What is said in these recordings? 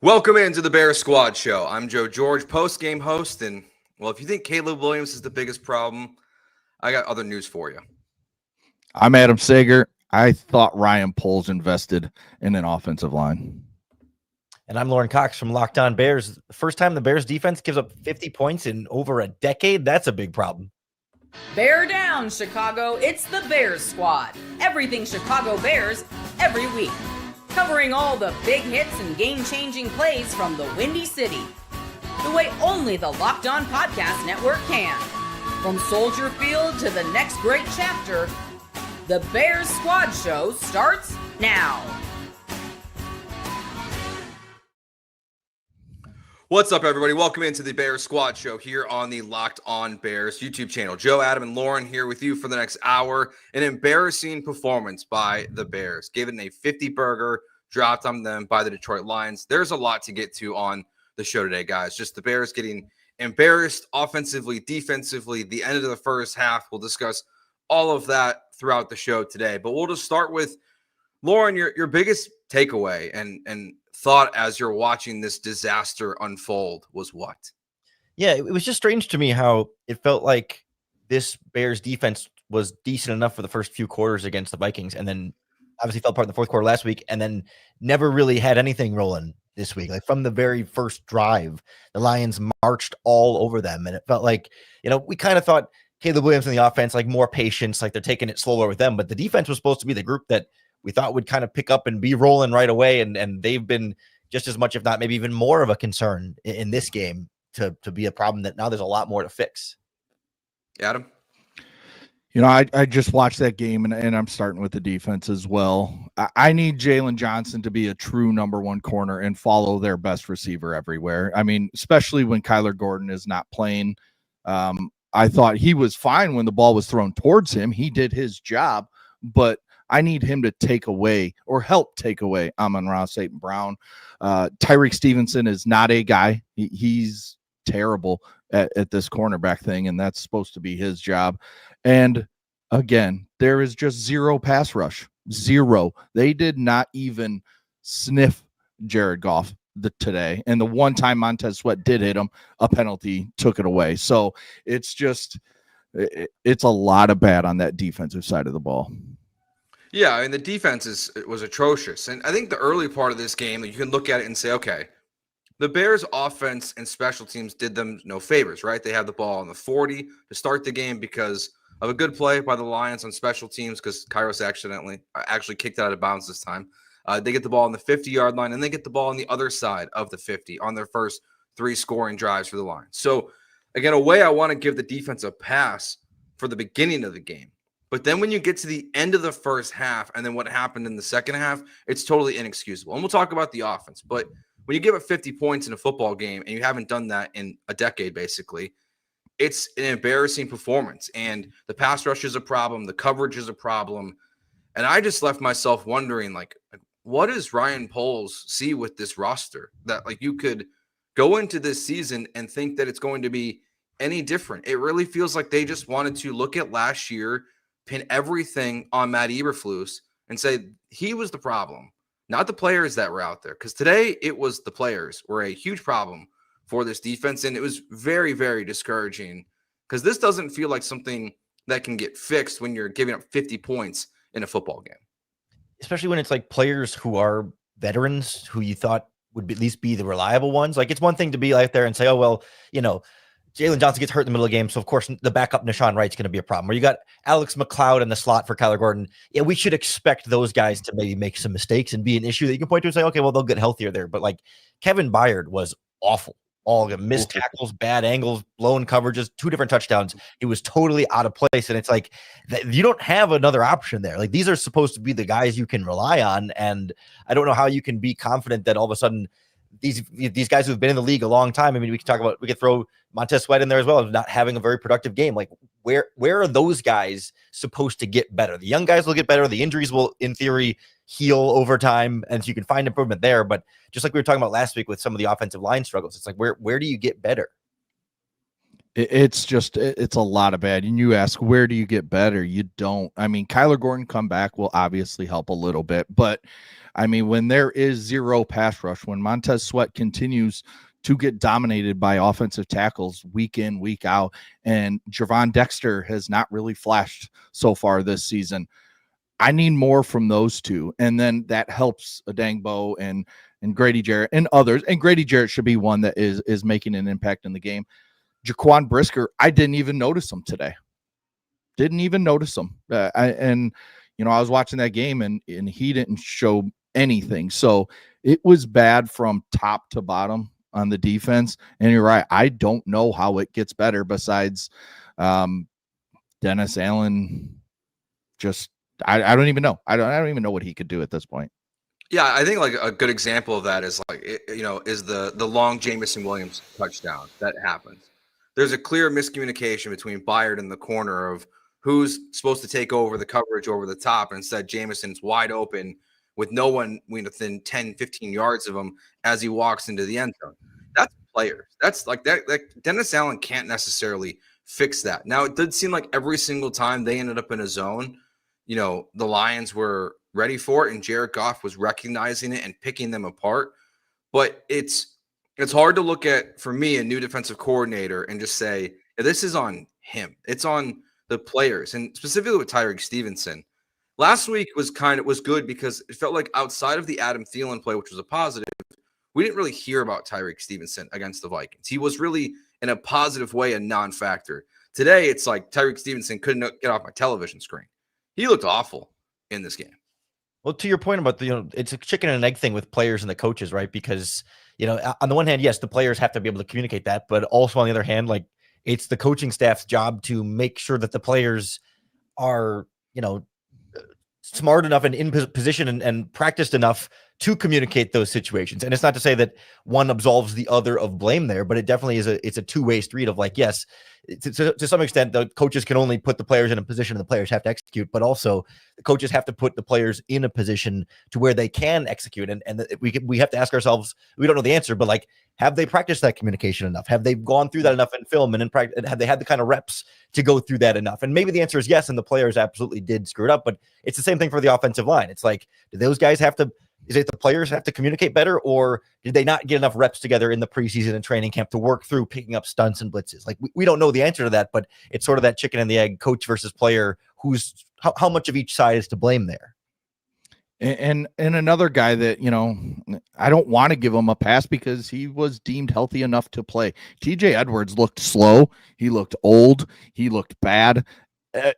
Welcome into the Bears Squad Show. I'm Joe George, post-game host, and, well, if you think Caleb Williams is the biggest problem, I got other news for you. I'm Adam Sager. I thought Ryan Poles invested in an offensive line. And I'm Lauren Cox from Locked On Bears. The first time the Bears defense gives up 50 points in over a decade, that's a big problem. Bear down, Chicago. It's the Bears Squad. Everything Chicago Bears, every week. Covering all the big hits and game-changing plays from the Windy City. The way only the Locked On Podcast Network can. From Soldier Field to the next great chapter, the Bears Squad Show starts now. What's up, everybody? Welcome into the Bears Squad Show here on the Locked On Bears YouTube channel. Joe, Adam, and Lauren here with you for the next hour. An embarrassing performance by the Bears. Given a 50-burger, dropped on them by the Detroit Lions. There's a lot to get to on the show today, guys. Just the Bears getting embarrassed offensively, defensively, the end of the first half. We'll discuss all of that throughout the show today. But we'll just start with, Lauren, your biggest takeaway and thought as you're watching this disaster unfold was what? Yeah, it was just strange to me how it felt like this Bears defense was decent enough for the first few quarters against the Vikings, and then obviously fell apart in the fourth quarter last week, and then never really had anything rolling this week. Like from the very first drive, the Lions marched all over them, and it felt like, we kind of thought Caleb Williams in the offense, like more patience, like they're taking it slower with them, but the defense was supposed to be the group that we thought would kind of pick up and be rolling right away. And they've been just as much, if not maybe even more of a concern in this game to be a problem that now there's a lot more to fix. Adam? I just watched that game, and I'm starting with the defense as well. I need Jalen Johnson to be a true number one corner and follow their best receiver everywhere. I mean, especially when Kyler Gordon is not playing. I thought he was fine when the ball was thrown towards him. He did his job, but I need him to take away or help take away Amon-Ra St. Brown. Tyreek Stevenson is not a guy. He's terrible at this cornerback thing, and that's supposed to be his job. And again, there is just zero pass rush. Zero. They did not even sniff Jared Goff today. And the one time Montez Sweat did hit him, a penalty took it away. So it's a lot of bad on that defensive side of the ball. Yeah, and the defense was atrocious. And I think the early part of this game, you can look at it and say, okay, the Bears offense and special teams did them no favors, right? They had the ball on the 40 to start the game because of a good play by the Lions on special teams, because Kairos actually kicked it out of bounds this time. They get the ball on the 50-yard line, and they get the ball on the other side of the 50 on their first 3 scoring drives for the Lions. So, again, a way I want to give the defense a pass for the beginning of the game. But then when you get to the end of the first half and then what happened in the second half, it's totally inexcusable. And we'll talk about the offense. But when you give up 50 points in a football game and you haven't done that in a decade, basically, it's an embarrassing performance. And the pass rush is a problem. The coverage is a problem. And I just left myself wondering, what does Ryan Poles see with this roster that, you could go into this season and think that it's going to be any different? It really feels like they just wanted to look at last year, pin everything on Matt Eberflus and say he was the problem, not the players that were out there. Because today it was the players were a huge problem for this defense. And it was very, very discouraging because this doesn't feel like something that can get fixed when you're giving up 50 points in a football game. Especially when it's like players who are veterans who you thought would at least be the reliable ones. Like it's one thing to be out there and say, oh, well, Jalen Johnson gets hurt in the middle of the game, so of course the backup Nashawn Wright's going to be a problem. Or you got Alex McLeod in the slot for Kyler Gordon. Yeah, we should expect those guys to maybe make some mistakes and be an issue that you can point to and say, okay, well, they'll get healthier there. But Kevin Byard was awful. All the missed tackles, bad angles, blown coverages, 2 different touchdowns. It was totally out of place. And it's like, you don't have another option there. These are supposed to be the guys you can rely on. And I don't know how you can be confident that all of a sudden these guys who've been in the league a long time. I mean, we could throw Montez Sweat in there as well, not having a very productive game. Where are those guys supposed to get better? The young guys will get better. The injuries will, in theory, heal over time, and so you can find improvement there. But just like we were talking about last week with some of the offensive line struggles, it's like where do you get better? It's a lot of bad. And you ask, where do you get better? You don't. I mean, Kyler Gordon come back will obviously help a little bit, but I mean, when there is zero pass rush, when Montez Sweat continues to get dominated by offensive tackles week in, week out, and Javon Dexter has not really flashed so far this season, I need more from those two. And then that helps Adangbo and Grady Jarrett and others. And Grady Jarrett should be one that is making an impact in the game. Jaquan Brisker, I didn't even notice him today. Didn't even notice him. I was watching that game and he didn't show anything. So it was bad from top to bottom on the defense. And you're right. I don't know how it gets better besides Dennis Allen. I don't even know. I don't even know what he could do at this point. Yeah, I think like a good example of that is is the long Jamison Williams touchdown that happens. There's a clear miscommunication between Byard and the corner of who's supposed to take over the coverage over the top. And instead, Jamison's wide open with no one within 10, 15 yards of him as he walks into the end zone. That's players. That's like that. Dennis Allen can't necessarily fix that. Now, it did seem like every single time they ended up in a zone, the Lions were ready for it, and Jared Goff was recognizing it and picking them apart. But it's hard to look at, for me, a new defensive coordinator and just say, this is on him. It's on the players, and specifically with Tyreek Stevenson. Last week was good because it felt like outside of the Adam Thielen play, which was a positive, we didn't really hear about Tyreek Stevenson against the Vikings. He was really, in a positive way, a non-factor. Today, it's like Tyreek Stevenson couldn't get off my television screen. He looked awful in this game. Well, to your point about it's a chicken and egg thing with players and the coaches, right? Because, on the one hand, yes, the players have to be able to communicate that, but also on the other hand, like it's the coaching staff's job to make sure that the players are, smart enough and in position and practiced enough to communicate those situations. And it's not to say that one absolves the other of blame there, but it definitely is it's a two-way street of like, yes, to some extent, the coaches can only put the players in a position and the players have to execute, but also the coaches have to put the players in a position to where they can execute. And we have to ask ourselves, we don't know the answer, but like, have they practiced that communication enough? Have they gone through that enough in film and in practice? Have they had the kind of reps to go through that enough? And maybe the answer is yes, and the players absolutely did screw it up, but it's the same thing for the offensive line. It's like, do those guys have to, is it the players have to communicate better, or did they not get enough reps together in the preseason and training camp to work through picking up stunts and blitzes? Like we don't know the answer to that, but it's sort of that chicken and the egg, coach versus player, who's how much of each side is to blame there. And another guy that, I don't want to give him a pass because he was deemed healthy enough to play. TJ Edwards looked slow. He looked old. He looked bad.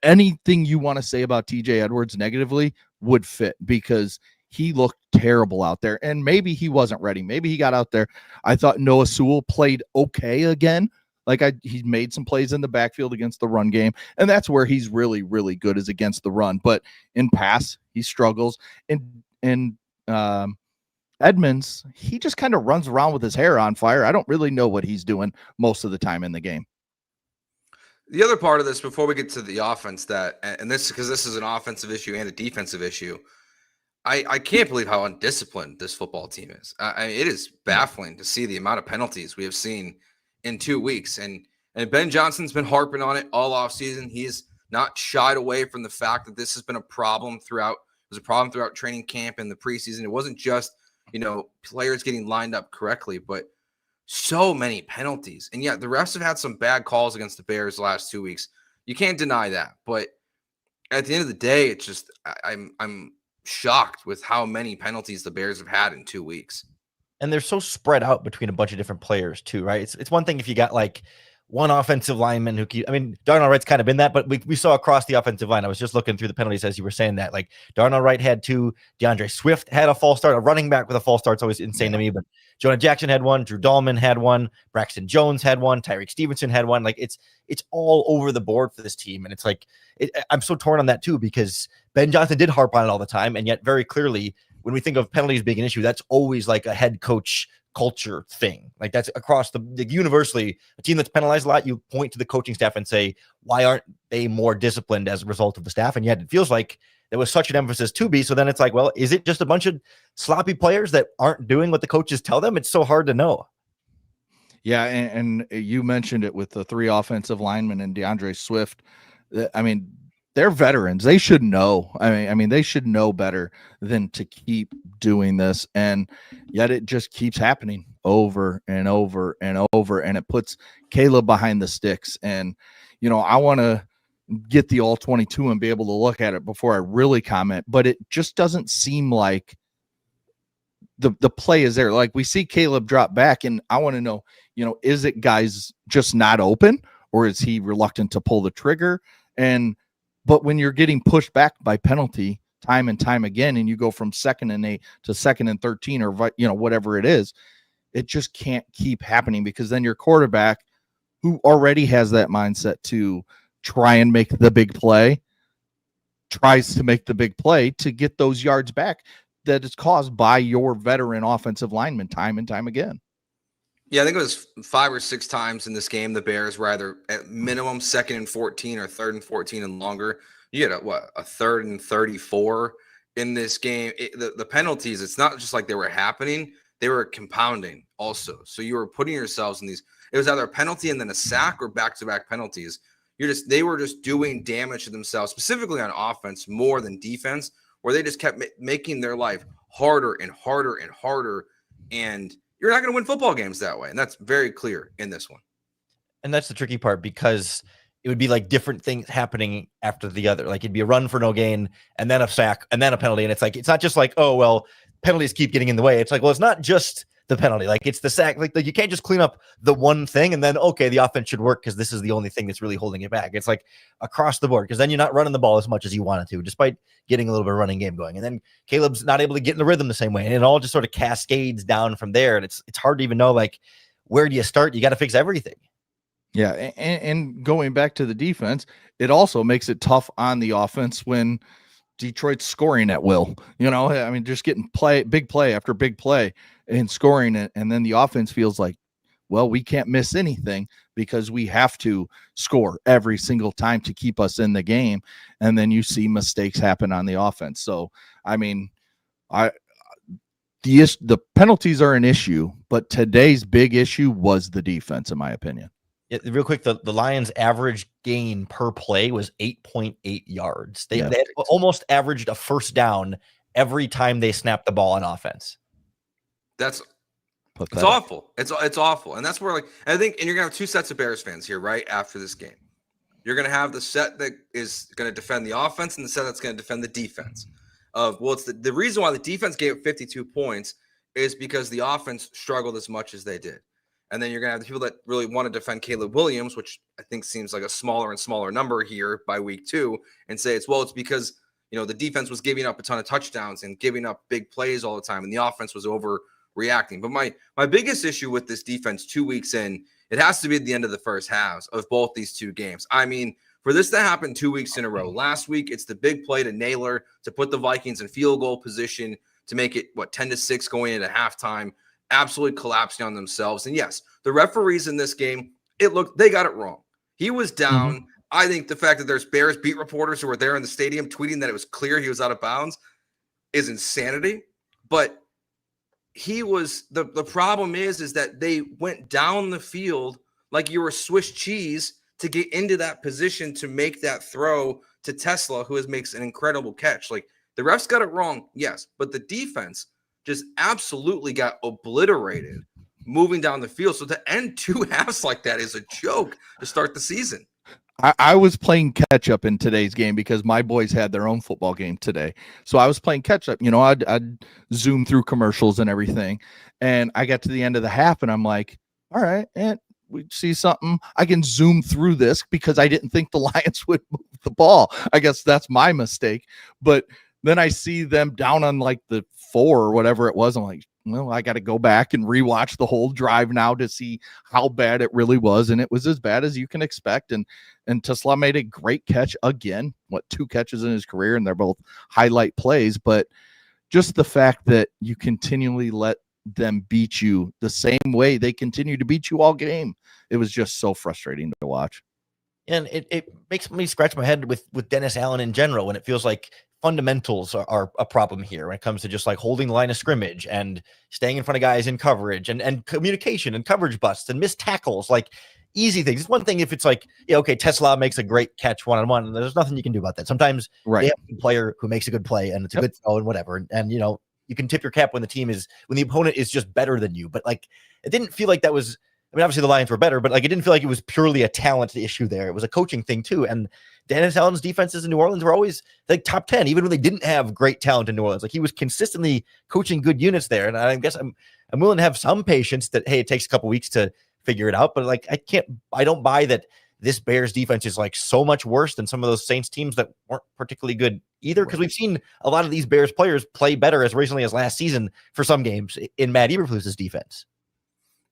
Anything you want to say about TJ Edwards negatively would fit because he looked terrible out there. And maybe he wasn't ready. Maybe he got out there. I thought Noah Sewell played okay again. He made some plays in the backfield against the run game, and that's where he's really, really good, is against the run. But in pass, he struggles. And Edmonds, he just kind of runs around with his hair on fire. I don't really know what he's doing most of the time in the game. The other part of this, before we get to the offense, because this is an offensive issue and a defensive issue, I can't believe how undisciplined this football team is. It is baffling to see the amount of penalties we have seen in 2 weeks. And Ben Johnson's been harping on it all offseason. He's not shied away from the fact that this has been a problem throughout. It was a problem throughout training camp and the preseason. It wasn't just, players getting lined up correctly, but so many penalties. And yeah, the refs have had some bad calls against the Bears the last 2 weeks. You can't deny that. But at the end of the day, it's just I'm shocked with how many penalties the Bears have had in 2 weeks. And they're so spread out between a bunch of different players too, right? It's one thing if you got like one offensive lineman Darnell Wright's kind of been that, but we saw across the offensive line. I was just looking through the penalties as you were saying that, like Darnell Wright had 2, DeAndre Swift had a false start, a running back with a false start. It's always insane to me, but Jonah Jackson had 1, Drew Dahlman had 1, Braxton Jones had 1, Tyreek Stevenson had 1. Like it's all over the board for this team. And it's like, I'm so torn on that too, because Ben Johnson did harp on it all the time. And yet very clearly, when we think of penalties being an issue, that's always like a head coach culture thing. Like that's across the universally, a team that's penalized a lot, you point to the coaching staff and say, why aren't they more disciplined as a result of the staff? And yet it feels like there was such an emphasis to be. So then it's like, well, is it just a bunch of sloppy players that aren't doing what the coaches tell them? It's so hard to know. Yeah, and you mentioned it with the 3 offensive linemen and DeAndre Swift. I mean, they're veterans. They should know. I mean, they should know better than to keep doing this. And yet it just keeps happening over and over and over. And it puts Caleb behind the sticks. And, I want to get the all 22 and be able to look at it before I really comment. But it just doesn't seem like the play is there. Like, we see Caleb drop back, and I want to know, is it guys just not open, or is he reluctant to pull the trigger? But when you're getting pushed back by penalty time and time again, and you go from 2nd and 8 to 2nd and 13, or whatever it is, it just can't keep happening, because then your quarterback, who already has that mindset to try and make the big play, tries to make the big play to get those yards back that is caused by your veteran offensive lineman time and time again. Yeah, I think it was 5 or 6 times in this game the Bears were either at minimum 2nd and 14 or 3rd and 14 and longer. You had a 3rd and 34 in this game. The penalties, it's not just like they were happening, they were compounding also. So you were putting yourselves in these, it was either a penalty and then a sack or back-to-back penalties. They were just doing damage to themselves, specifically on offense more than defense, where they just kept making their life harder and harder and harder. And you're not going to win football games that way. And that's very clear in this one. And that's the tricky part, because it would be like different things happening after the other. Like, it'd be a run for no gain, and then a sack, and then a penalty. And it's like, it's not just like, oh, well, penalties keep getting in the way. It's like, well, it's not just the penalty. Like, it's the sack. Like you can't just clean up the one thing and then, okay, the offense should work because this is the only thing that's really holding it back. It's like across the board, because then you're not running the ball as much as you wanted to, despite getting a little bit of running game going. And then Caleb's not able to get in the rhythm the same way. And it all just sort of cascades down from there. And it's hard to even know, like, where do you start? You got to fix everything. Yeah. And going back to the defense, it also makes it tough on the offense when Detroit's scoring at will. I mean, just getting big play after big play and scoring it. And then the offense feels like, well, we can't miss anything because we have to score every single time to keep us in the game. And then you see mistakes happen on the offense. So, I mean, the penalties are an issue, but today's big issue was the defense, in my opinion. Yeah, real quick, the Lions' average gain per play was 8.8 yards. They had almost averaged a first down every time they snapped the ball on offense. It's awful. It's awful. And that's where, like, I think, and you're going to have 2 sets of Bears fans here right after this game. You're going to have the set that is going to defend the offense and the set that's going to defend the defense. It's the reason why the defense gave 52 points is because the offense struggled as much as they did. And then you're going to have the people that really want to defend Caleb Williams, which I think seems like a smaller and smaller number here by week 2, and say it's because, the defense was giving up a ton of touchdowns and giving up big plays all the time, and the offense was overreacting. But my biggest issue with this defense 2 weeks in, it has to be at the end of the first halves of both these 2 games. I mean, for this to happen 2 weeks in a row, last week, it's the big play to Naylor to put the Vikings in field goal position to make it, 10-6 going into halftime, absolutely collapsing on themselves. And yes, the referees in this game, they got it wrong. He was down. Mm-hmm. I think the fact that there's Bears beat reporters who were there in the stadium tweeting that it was clear he was out of bounds is insanity. But he was, the problem is that they went down the field like you were Swiss cheese to get into that position to make that throw to Tesla, who makes an incredible catch. Like, the refs got it wrong, yes, but the defense just absolutely got obliterated moving down the field. So to end 2 halves like that is a joke to start the season. I was playing catch up in today's game because my boys had their own football game today. So I was playing catch up. I'd zoom through commercials and everything. And I got to the end of the half and I'm like, all right, and we see something. I can zoom through this because I didn't think the Lions would move the ball. I guess that's my mistake. But then I see them down on like the 4 or whatever it was. I'm like, well, I got to go back and rewatch the whole drive now to see how bad it really was. And it was as bad as you can expect. And Tesla made a great catch again, 2 catches in his career, and they're both highlight plays. But just the fact that you continually let them beat you the same way they continue to beat you all game, it was just so frustrating to watch. And it makes me scratch my head with Dennis Allen in general, when it feels like fundamentals are a problem here when it comes to just like holding the line of scrimmage and staying in front of guys in coverage and communication and coverage busts and missed tackles, like easy things. It's one thing if it's like, yeah, okay, Tesla makes a great catch one-on-one, and there's nothing you can do about that. Sometimes they have a player who makes a good play and it's a good throw and whatever. And you know, you can tip your cap when the opponent is just better than you. But like, it didn't feel like that was, I mean, obviously the Lions were better, but like, it didn't feel like it was purely a talent issue there. It was a coaching thing too. And Dennis Allen's defenses in New Orleans were always like top 10, even when they didn't have great talent in New Orleans. Like, he was consistently coaching good units there. And I guess I'm willing to have some patience that, hey, it takes a couple weeks to figure it out. But like, I don't buy that this Bears defense is like so much worse than some of those Saints teams that weren't particularly good either. Because we've seen a lot of these Bears players play better as recently as last season for some games in Matt Eberflus's defense.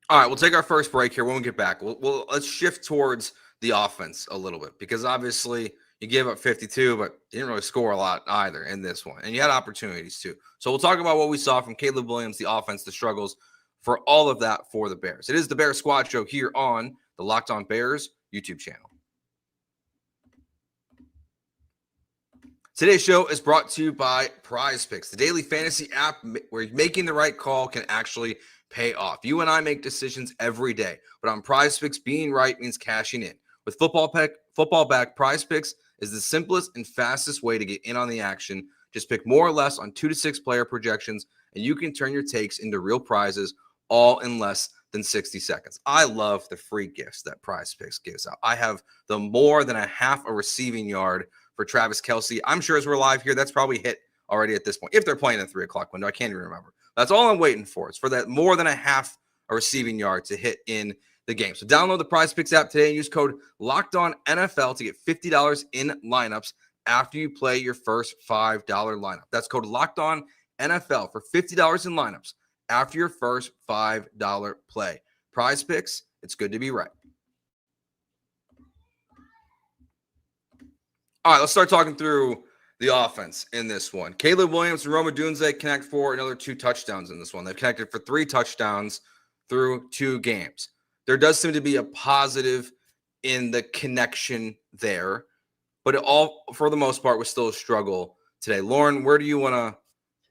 All right, we'll take our first break here. When we get back, let's shift towards the offense a little bit, because obviously you gave up 52, but you didn't really score a lot either in this one, and you had opportunities too. So we'll talk about what we saw from Caleb Williams, the offense, the struggles, for all of that for the Bears. It is the Bears Squad Show here on the Locked On Bears YouTube channel. Today's show is brought to you by PrizePicks, the daily fantasy app where making the right call can actually pay off. You and I make decisions every day, but on PrizePicks, being right means cashing in. With football back, PrizePicks is the simplest and fastest way to get in on the action. Just pick more or less on 2 to 6 player projections, and you can turn your takes into real prizes all in less than 60 seconds. I love the free gifts that PrizePicks gives out. I have the more than a half a receiving yard for Travis Kelce. I'm sure as we're live here, that's probably hit already at this point. If they're playing in the 3 o'clock window, I can't even remember. That's all I'm waiting for. It's for that more than a half a receiving yard to hit in the game. So download the PrizePicks app today and use code LOCKEDONNFL to get $50 in lineups after you play your first $5 lineup. That's code LOCKEDONNFL for $50 in lineups after your first $5 play. PrizePicks, it's good to be right. All right, let's start talking through the offense in this one. Caleb Williams and Rome Odunze connect for another 2 touchdowns in this one. They've connected for 3 touchdowns through 2 games. There does seem to be a positive in the connection there, but for the most part, was still a struggle today. Lauren, where do you want to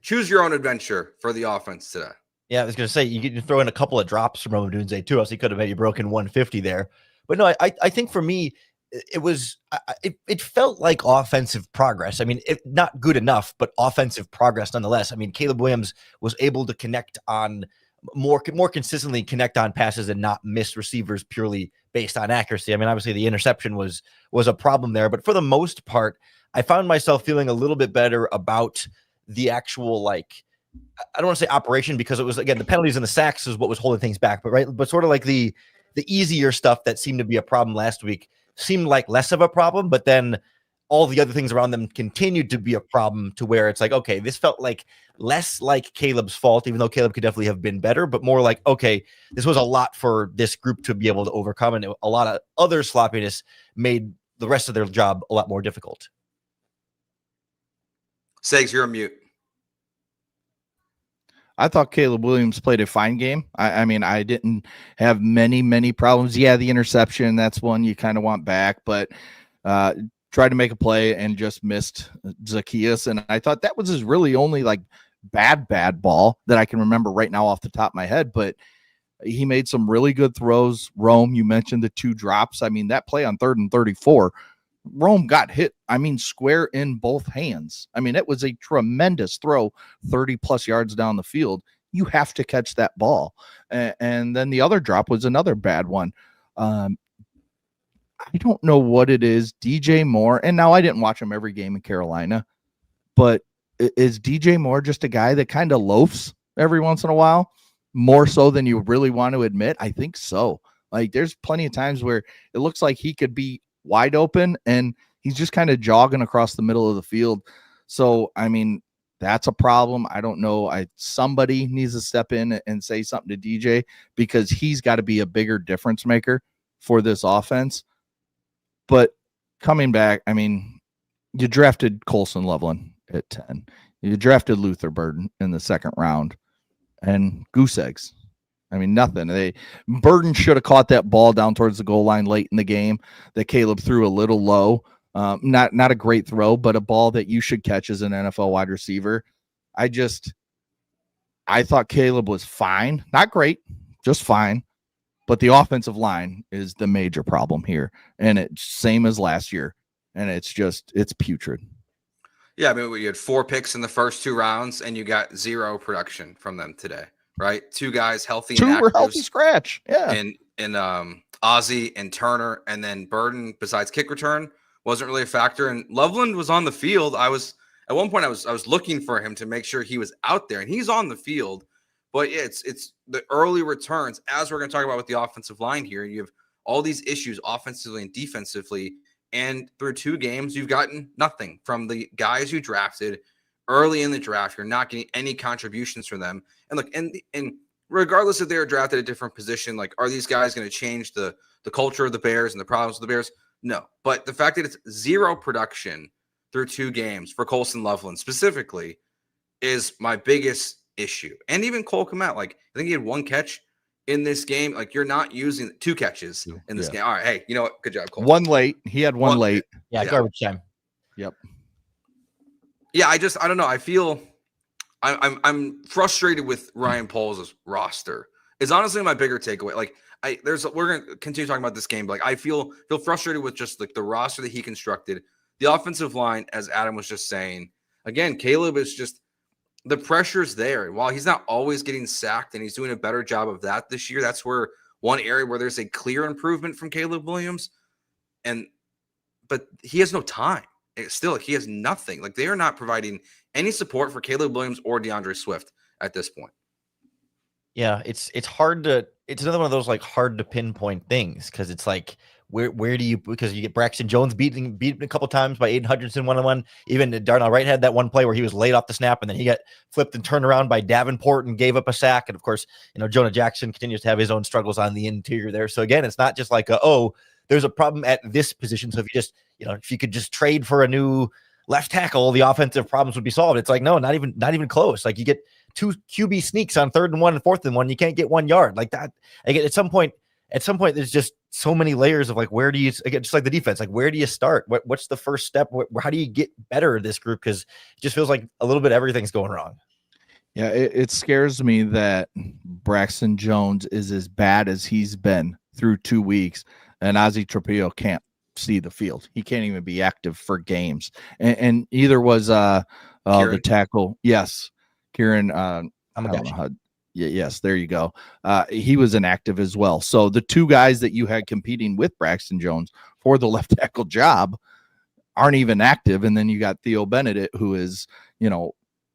choose your own adventure for the offense today? Yeah, I was going to say, you can throw in a couple of drops from Rome Odunze too, else he could have maybe broken 150 there. But no, I think for me, it felt like offensive progress. I mean, not good enough, but offensive progress nonetheless. I mean, Caleb Williams was able to connect on more consistently connect on passes and not miss receivers purely based on accuracy. I mean, obviously the interception was a problem there, but for the most part, I found myself feeling a little bit better about the actual, like, I don't want to say operation, because it was, again, the penalties and the sacks is what was holding things back, but sort of like the easier stuff that seemed to be a problem last week seemed like less of a problem, but then all the other things around them continued to be a problem, to where it's like, okay, this felt like less like Caleb's fault, even though Caleb could definitely have been better, but more like, okay, this was a lot for this group to be able to overcome, and a lot of other sloppiness made the rest of their job a lot more difficult. Sags, you're on mute. I thought Caleb Williams played a fine game. I mean, I didn't have many problems. Yeah, the interception, that's one you kind of want back, but tried to make a play and just missed Zacchaeus. And I thought that was his really only like bad ball that I can remember right now off the top of my head. But he made some really good throws. Rome, you mentioned the 2 drops. I mean, that play on 3rd and 34, Rome got hit, I mean, square in both hands. I mean, it was a tremendous throw, 30 plus yards down the field. You have to catch that ball. And then the other drop was another bad one. I don't know what it is. DJ Moore, and now I didn't watch him every game in Carolina, but is DJ Moore just a guy that kind of loafs every once in a while, more so than you really want to admit? I think so. Like, there's plenty of times where it looks like he could be wide open and he's just kind of jogging across the middle of the field. So, I mean, that's a problem. I don't know. Somebody needs to step in and say something to DJ, because he's got to be a bigger difference maker for this offense. But coming back, I mean, you drafted Colson Loveland at 10. You drafted Luther Burden in the 2nd round, and goose eggs. I mean, nothing. Burden should have caught that ball down towards the goal line late in the game that Caleb threw a little low. Not a great throw, but a ball that you should catch as an NFL wide receiver. I thought Caleb was fine, not great, just fine. But the offensive line is the major problem here, and it's same as last year, and it's putrid. Yeah, I mean, you had 4 picks in the first 2 rounds, and you got 0 production from them today, right? 2 guys healthy, 2 were and healthy scratch, yeah. And Ozzie and Turner, and then Burden, besides kick return, wasn't really a factor. And Loveland was on the field. At one point I was looking for him to make sure he was out there, and he's on the field. But yeah, it's the early returns, as we're going to talk about with the offensive line here. You have all these issues offensively and defensively, and through 2 games, you've gotten nothing from the guys you drafted early in the draft. You're not getting any contributions from them. And look, and regardless if they're drafted at a different position, like, are these guys going to change the culture of the Bears and the problems of the Bears? No. But the fact that it's 0 production through 2 games for Colson Loveland specifically is my biggest issue. And even Cole Kmet, like, I think he had 1 catch in this game. Like, you're not using 2 catches in this game. All right, hey, you know what? Good job, Cole. 1 late. He had 1 late. Yeah, garbage time. Yep. Yeah, I don't know. I feel I'm frustrated with Ryan Poles' roster. It's honestly my bigger takeaway. Like, we're gonna continue talking about this game, but like, I feel frustrated with just like the roster that he constructed. The offensive line, as Adam was just saying, again, Caleb is just, the pressure's there. While he's not always getting sacked, and he's doing a better job of that this year, that's where one area where there's a clear improvement from Caleb Williams. But he has no time. Still, he has nothing. Like, they are not providing any support for Caleb Williams or DeAndre Swift at this point. Yeah, it's hard to. It's another one of those like hard to pinpoint things, because it's like, where do you, because you get Braxton Jones beaten a couple times by Aiden Hutchinson 1-on-1. Even Darnell Wright had that one play where he was laid off the snap, and then he got flipped and turned around by Davenport and gave up a sack. And of course, Jonah Jackson continues to have his own struggles on the interior there. So again, it's not just like there's a problem at this position. So if you just, if you could just trade for a new left tackle, the offensive problems would be solved. It's like, no, not even close. Like, you get 2 QB sneaks on 3rd and 1 and 4th and 1. You can't get 1 yard like that. Again, at some point, there's just so many layers of like, where do you, again, just like the defense, like, where do you start? What's the first step? How do you get better at this group? Because it just feels like a little bit everything's going wrong. Yeah, it scares me that Braxton Jones is as bad as he's been through 2 weeks, and Ozzie Trapillo can't see the field. He can't even be active for games. And either was the tackle. Yes, Kieran. Yes, there you go. He was inactive as well. So the 2 guys that you had competing with Braxton Jones for the left tackle job aren't even active. And then you got Theo Benedict, who is,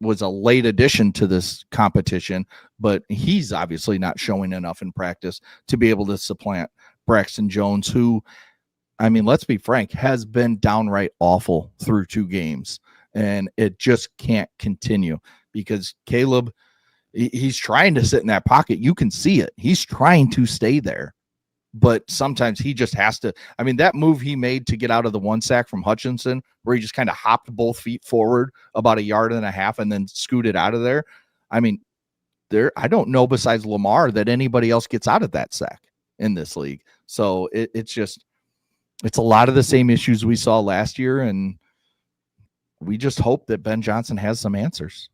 was a late addition to this competition, but he's obviously not showing enough in practice to be able to supplant Braxton Jones, who, I mean, let's be frank, has been downright awful through 2 games. And it just can't continue, because Caleb, he's trying to sit in that pocket. You can see it. He's trying to stay there, but sometimes he just has to. I mean, that move he made to get out of the 1 sack from Hutchinson, where he just kind of hopped both feet forward about 1.5 yards and then scooted out of there. I mean, I don't know besides Lamar that anybody else gets out of that sack in this league. So it's a lot of the same issues we saw last year, and we just hope that Ben Johnson has some answers.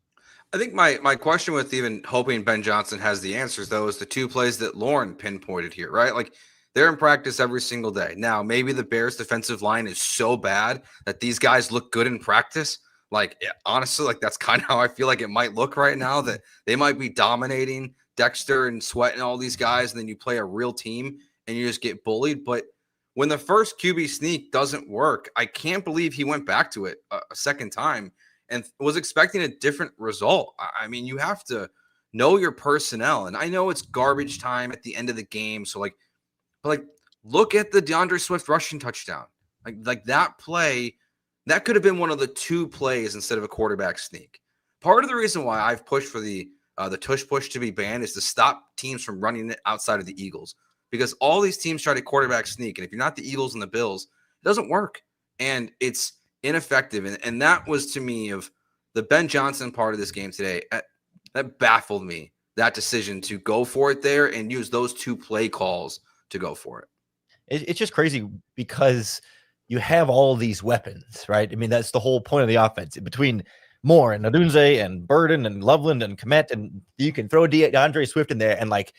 I think my question with even hoping Ben Johnson has the answers, though, is the 2 plays that Lauren pinpointed here, right? Like, they're in practice every single day. Now, maybe the Bears' defensive line is so bad that these guys look good in practice. Like, honestly, like, that's kind of how I feel like it might look right now, that they might be dominating Dexter and Sweat and all these guys, and then you play a real team and you just get bullied. But when the first QB sneak doesn't work, I can't believe he went back to it a second time and was expecting a different result. I mean, you have to know your personnel. And I know it's garbage time at the end of the game. So look at the DeAndre Swift rushing touchdown. Like that play, that could have been one of the 2 plays instead of a quarterback sneak. Part of the reason why I've pushed for the tush push to be banned is to stop teams from running it outside of the Eagles, because all these teams try to quarterback sneak. And if you're not the Eagles and the Bills, it doesn't work. And it's ineffective. And that was, to me, of the Ben Johnson part of this game today, that baffled me, that decision to go for it there and use those 2 play calls to go for it. It's just crazy, because you have all these weapons, right? I mean, that's the whole point of the offense. Between Moore and Odunze and Burden and Loveland and Komet, and you can throw DeAndre Swift in there, and like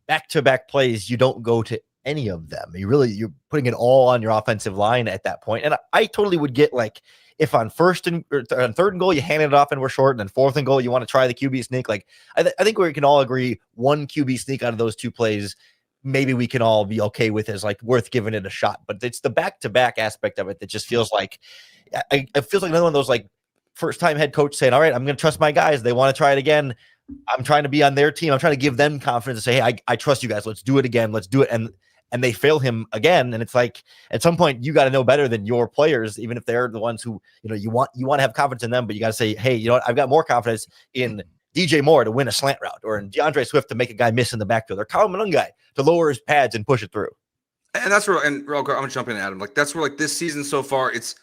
back-to-back plays, you don't go to any of them. You're putting it all on your offensive line at that point. And I totally would get, like, if on third and goal you handed it off and we're short, and then fourth and goal you want to try the QB sneak. Like I think we can all agree one QB sneak out of those two plays, maybe we can all be okay with as like worth giving it a shot. But it's the back-to-back aspect of it that just feels like it feels like another one of those like first-time head coach saying, all right, I'm going to trust my guys. They want to try it again. I'm trying to be on their team. I'm trying to give them confidence and say, hey, I trust you guys. Let's do it again. Let's do it. And they fail him again. And it's like, at some point you got to know better than your players, even if they're the ones who, you want to have confidence in them, but you got to say, hey, you know what? I've got more confidence in DJ Moore to win a slant route, or in DeAndre Swift to make a guy miss in the backfield, or Kyle Manungai to lower his pads and push it through. And that's where, and real quick, I'm gonna jump in, Adam. Like that's where, like this season so far, it's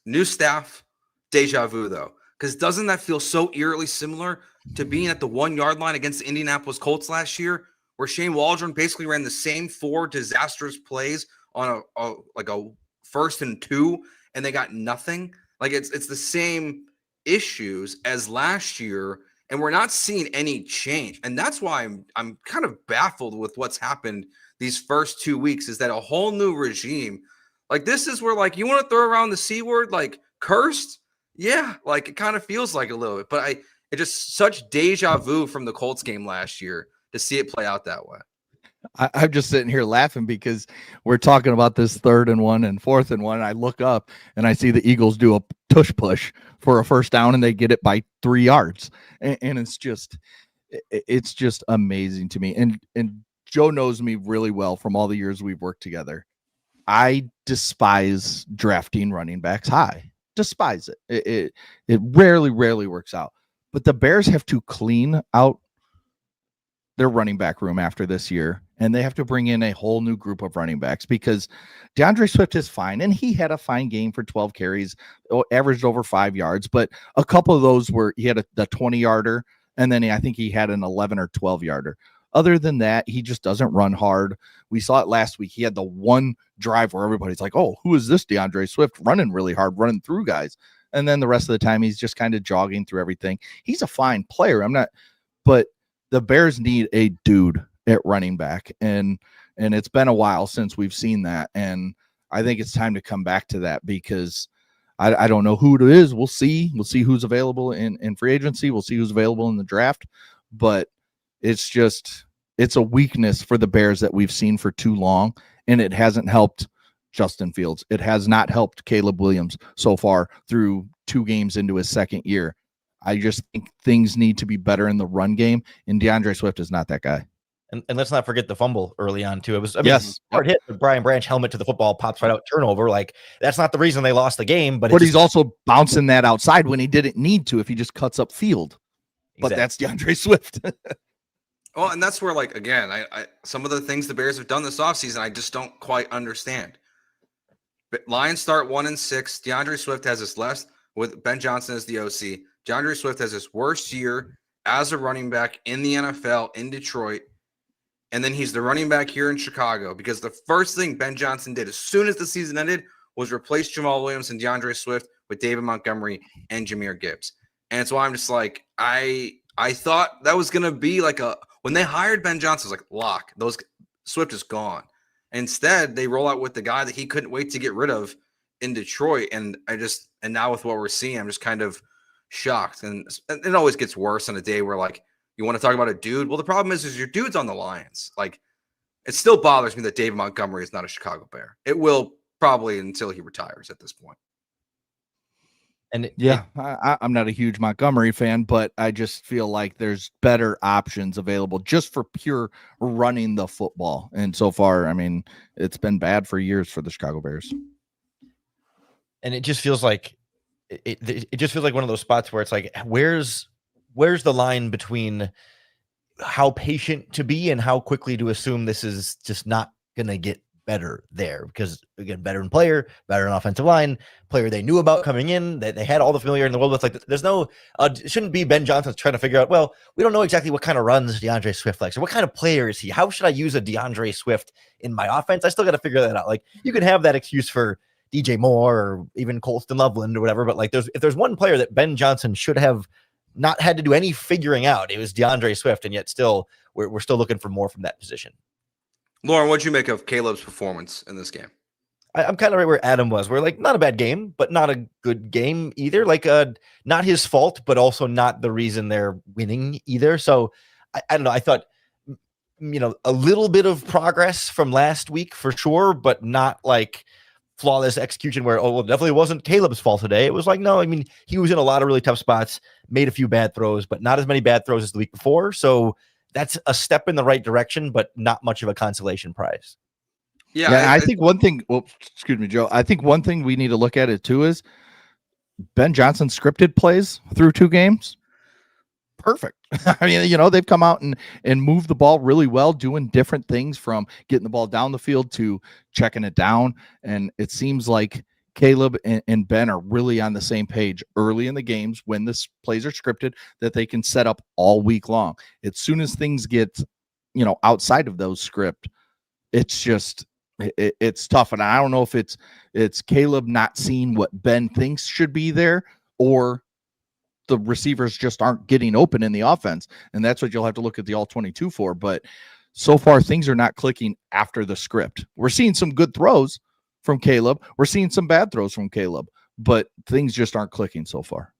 new staff, deja vu though, because doesn't that feel so eerily similar to being at the 1 yard line against the Indianapolis Colts last year, where Shane Waldron basically ran the same 4 disastrous plays on a 1st and 2, and they got nothing. Like it's the same issues as last year, and we're not seeing any change. And that's why I'm kind of baffled with what's happened these first 2 weeks, is that a whole new regime. Like this is where, like, you want to throw around the C word, like cursed. Yeah, like it kind of feels like a little bit, but it just such deja vu from the Colts game last year to see it play out that way. I'm just sitting here laughing because we're talking about this 3rd and 1 and 4th and 1. I look up and I see the Eagles do a tush push for a first down, and they get it by 3 yards. And it's just amazing to me. And Joe knows me really well from all the years we've worked together. I despise drafting running backs high. Despise it. It rarely works out. But the Bears have to clean out their running back room after this year, and they have to bring in a whole new group of running backs, because DeAndre Swift is fine, and he had a fine game for 12 carries, averaged over 5 yards, but a couple of those were, he had the 20-yarder, and then I think he had an 11 or 12-yarder. Other than that, he just doesn't run hard. We saw it last week. He had the one drive where everybody's like, oh, who is this DeAndre Swift running really hard, running through guys? And then the rest of the time, he's just kind of jogging through everything. He's a fine player. But the Bears need a dude at running back. And it's been a while since we've seen that. And I think it's time to come back to that, because I don't know who it is. We'll see. We'll see who's available in free agency. We'll see who's available in the draft. But it's a weakness for the Bears that we've seen for too long. And it hasn't helped Justin Fields. It has not helped Caleb Williams so far through 2 games into his 2nd year. I just think things need to be better in the run game, and DeAndre Swift is not that guy. And let's not forget the fumble early on too. It was, hard hit. Brian Branch helmet to the football, pops right out, turnover. Like, that's not the reason they lost the game. But he's also bouncing that outside when he didn't need to, if he just cuts up field. Exactly. But that's DeAndre Swift. Well, and that's where, like, again, I some of the things the Bears have done this offseason, I just don't quite understand. But Lions start 1-6. DeAndre Swift has his left with Ben Johnson as the OC. DeAndre Swift has his worst year as a running back in the NFL in Detroit. And then he's the running back here in Chicago, because the first thing Ben Johnson did as soon as the season ended was replace Jamal Williams and DeAndre Swift with David Montgomery and Jahmyr Gibbs. And it's why I'm just like, I thought that was going to be like when they hired Ben Johnson, I was like, lock, Swift is gone. Instead, they roll out with the guy that he couldn't wait to get rid of in Detroit. And now with what we're seeing, I'm just kind of shocked. And it always gets worse on a day where, like, you want to talk about a dude. Well, the problem is your dude's on the Lions. Like, it still bothers me that David Montgomery is not a Chicago Bear. It will probably until he retires at this point. And I'm not a huge Montgomery fan, but I just feel like there's better options available just for pure running the football. And so far, I mean, it's been bad for years for the Chicago Bears. And it just feels like it just feels like one of those spots where it's like, where's the line between how patient to be and how quickly to assume this is just not going to get better there? Because, again, veteran player, veteran offensive line, player they knew about coming in, that they had all the familiar in the world with. Like, there's no, it shouldn't be Ben Johnson trying to figure out, well, we don't know exactly what kind of runs DeAndre Swift likes, or what kind of player is he? How should I use a DeAndre Swift in my offense? I still got to figure that out. Like, you can have that excuse for, DJ Moore or even Colston Loveland or whatever. But like, if there's one player that Ben Johnson should have not had to do any figuring out, it was DeAndre Swift, and yet still we're still looking for more from that position. Lauren, what'd you make of Caleb's performance in this game? I'm kind of right where Adam was. We're like, not a bad game, but not a good game either. Like, not his fault, but also not the reason they're winning either. So I don't know. I thought, a little bit of progress from last week for sure, but not like flawless execution where, it definitely wasn't Caleb's fault today. It was like, no, I mean, he was in a lot of really tough spots, made a few bad throws, but not as many bad throws as the week before. So that's a step in the right direction, but not much of a consolation prize. Yeah, I think one thing, excuse me, Joe. I think one thing we need to look at it too is Ben Johnson scripted plays through 2 games. Perfect. I mean, they've come out and moved the ball really well, doing different things from getting the ball down the field to checking it down. And it seems like Caleb and Ben are really on the same page early in the games when the plays are scripted that they can set up all week long. As soon as things get, outside of those script, it's just, it's tough. And I don't know if it's Caleb not seeing what Ben thinks should be there, or the receivers just aren't getting open in the offense. And that's what you'll have to look at the all 22 for. But so far, things are not clicking after the script. We're seeing some good throws from Caleb. We're seeing some bad throws from Caleb, but things just aren't clicking so far.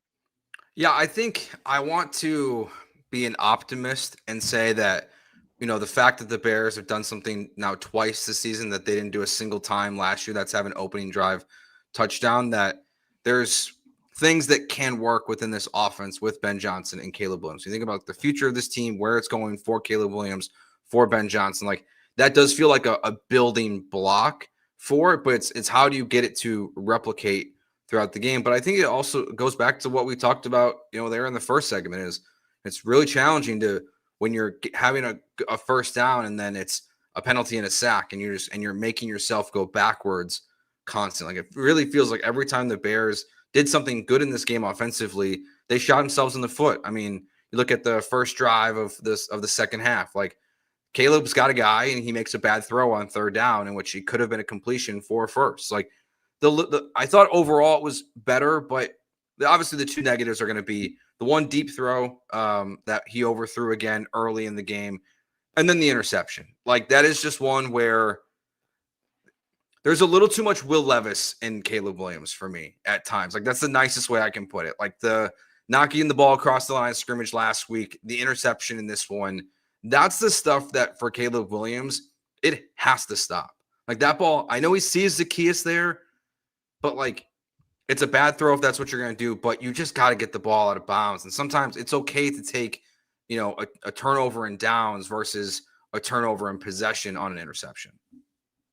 Yeah, I think I want to be an optimist and say that, the fact that the Bears have done something now twice this season that they didn't do a single time last year, that's have an opening drive touchdown, that there's things that can work within this offense with Ben Johnson and Caleb Williams. You think about the future of this team, where it's going for Caleb Williams, for Ben Johnson, like that does feel like a building block for it, but it's how do you get it to replicate throughout the game? But I think it also goes back to what we talked about, there in the first segment, is it's really challenging to, when you're having a first down and then it's a penalty and a sack and you're making yourself go backwards constantly. Like, it really feels like every time the Bears did something good in this game offensively, they shot themselves in the foot. I mean, you look at the first drive of the second half, like Caleb's got a guy and he makes a bad throw on third down in which he could have been a completion for first. Like I thought overall it was better, but obviously the 2 negatives are going to be the one deep throw that he overthrew again early in the game, and then the interception. Like, that is just one where there's a little too much Will Levis in Caleb Williams for me at times. Like, that's the nicest way I can put it. Like, the knocking the ball across the line of scrimmage last week, the interception in this one, that's the stuff that for Caleb Williams, it has to stop. Like, that ball, I know he sees Zacchaeus there, but like, it's a bad throw if that's what you're going to do, but you just got to get the ball out of bounds. And sometimes it's okay to take, a turnover in downs versus a turnover in possession on an interception.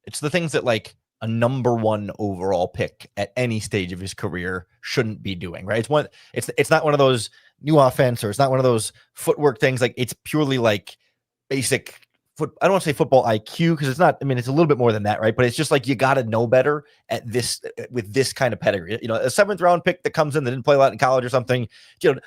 It's the things that like a number 1 overall pick at any stage of his career shouldn't be doing, right? It's not one of those new offense, or it's not one of those footwork things. Like, it's purely like basic I don't want to say football IQ, because it's not, I mean, it's a little bit more than that, right? But it's just like, you got to know better at this, with this kind of pedigree. A 7th round pick that comes in that didn't play a lot in college or something.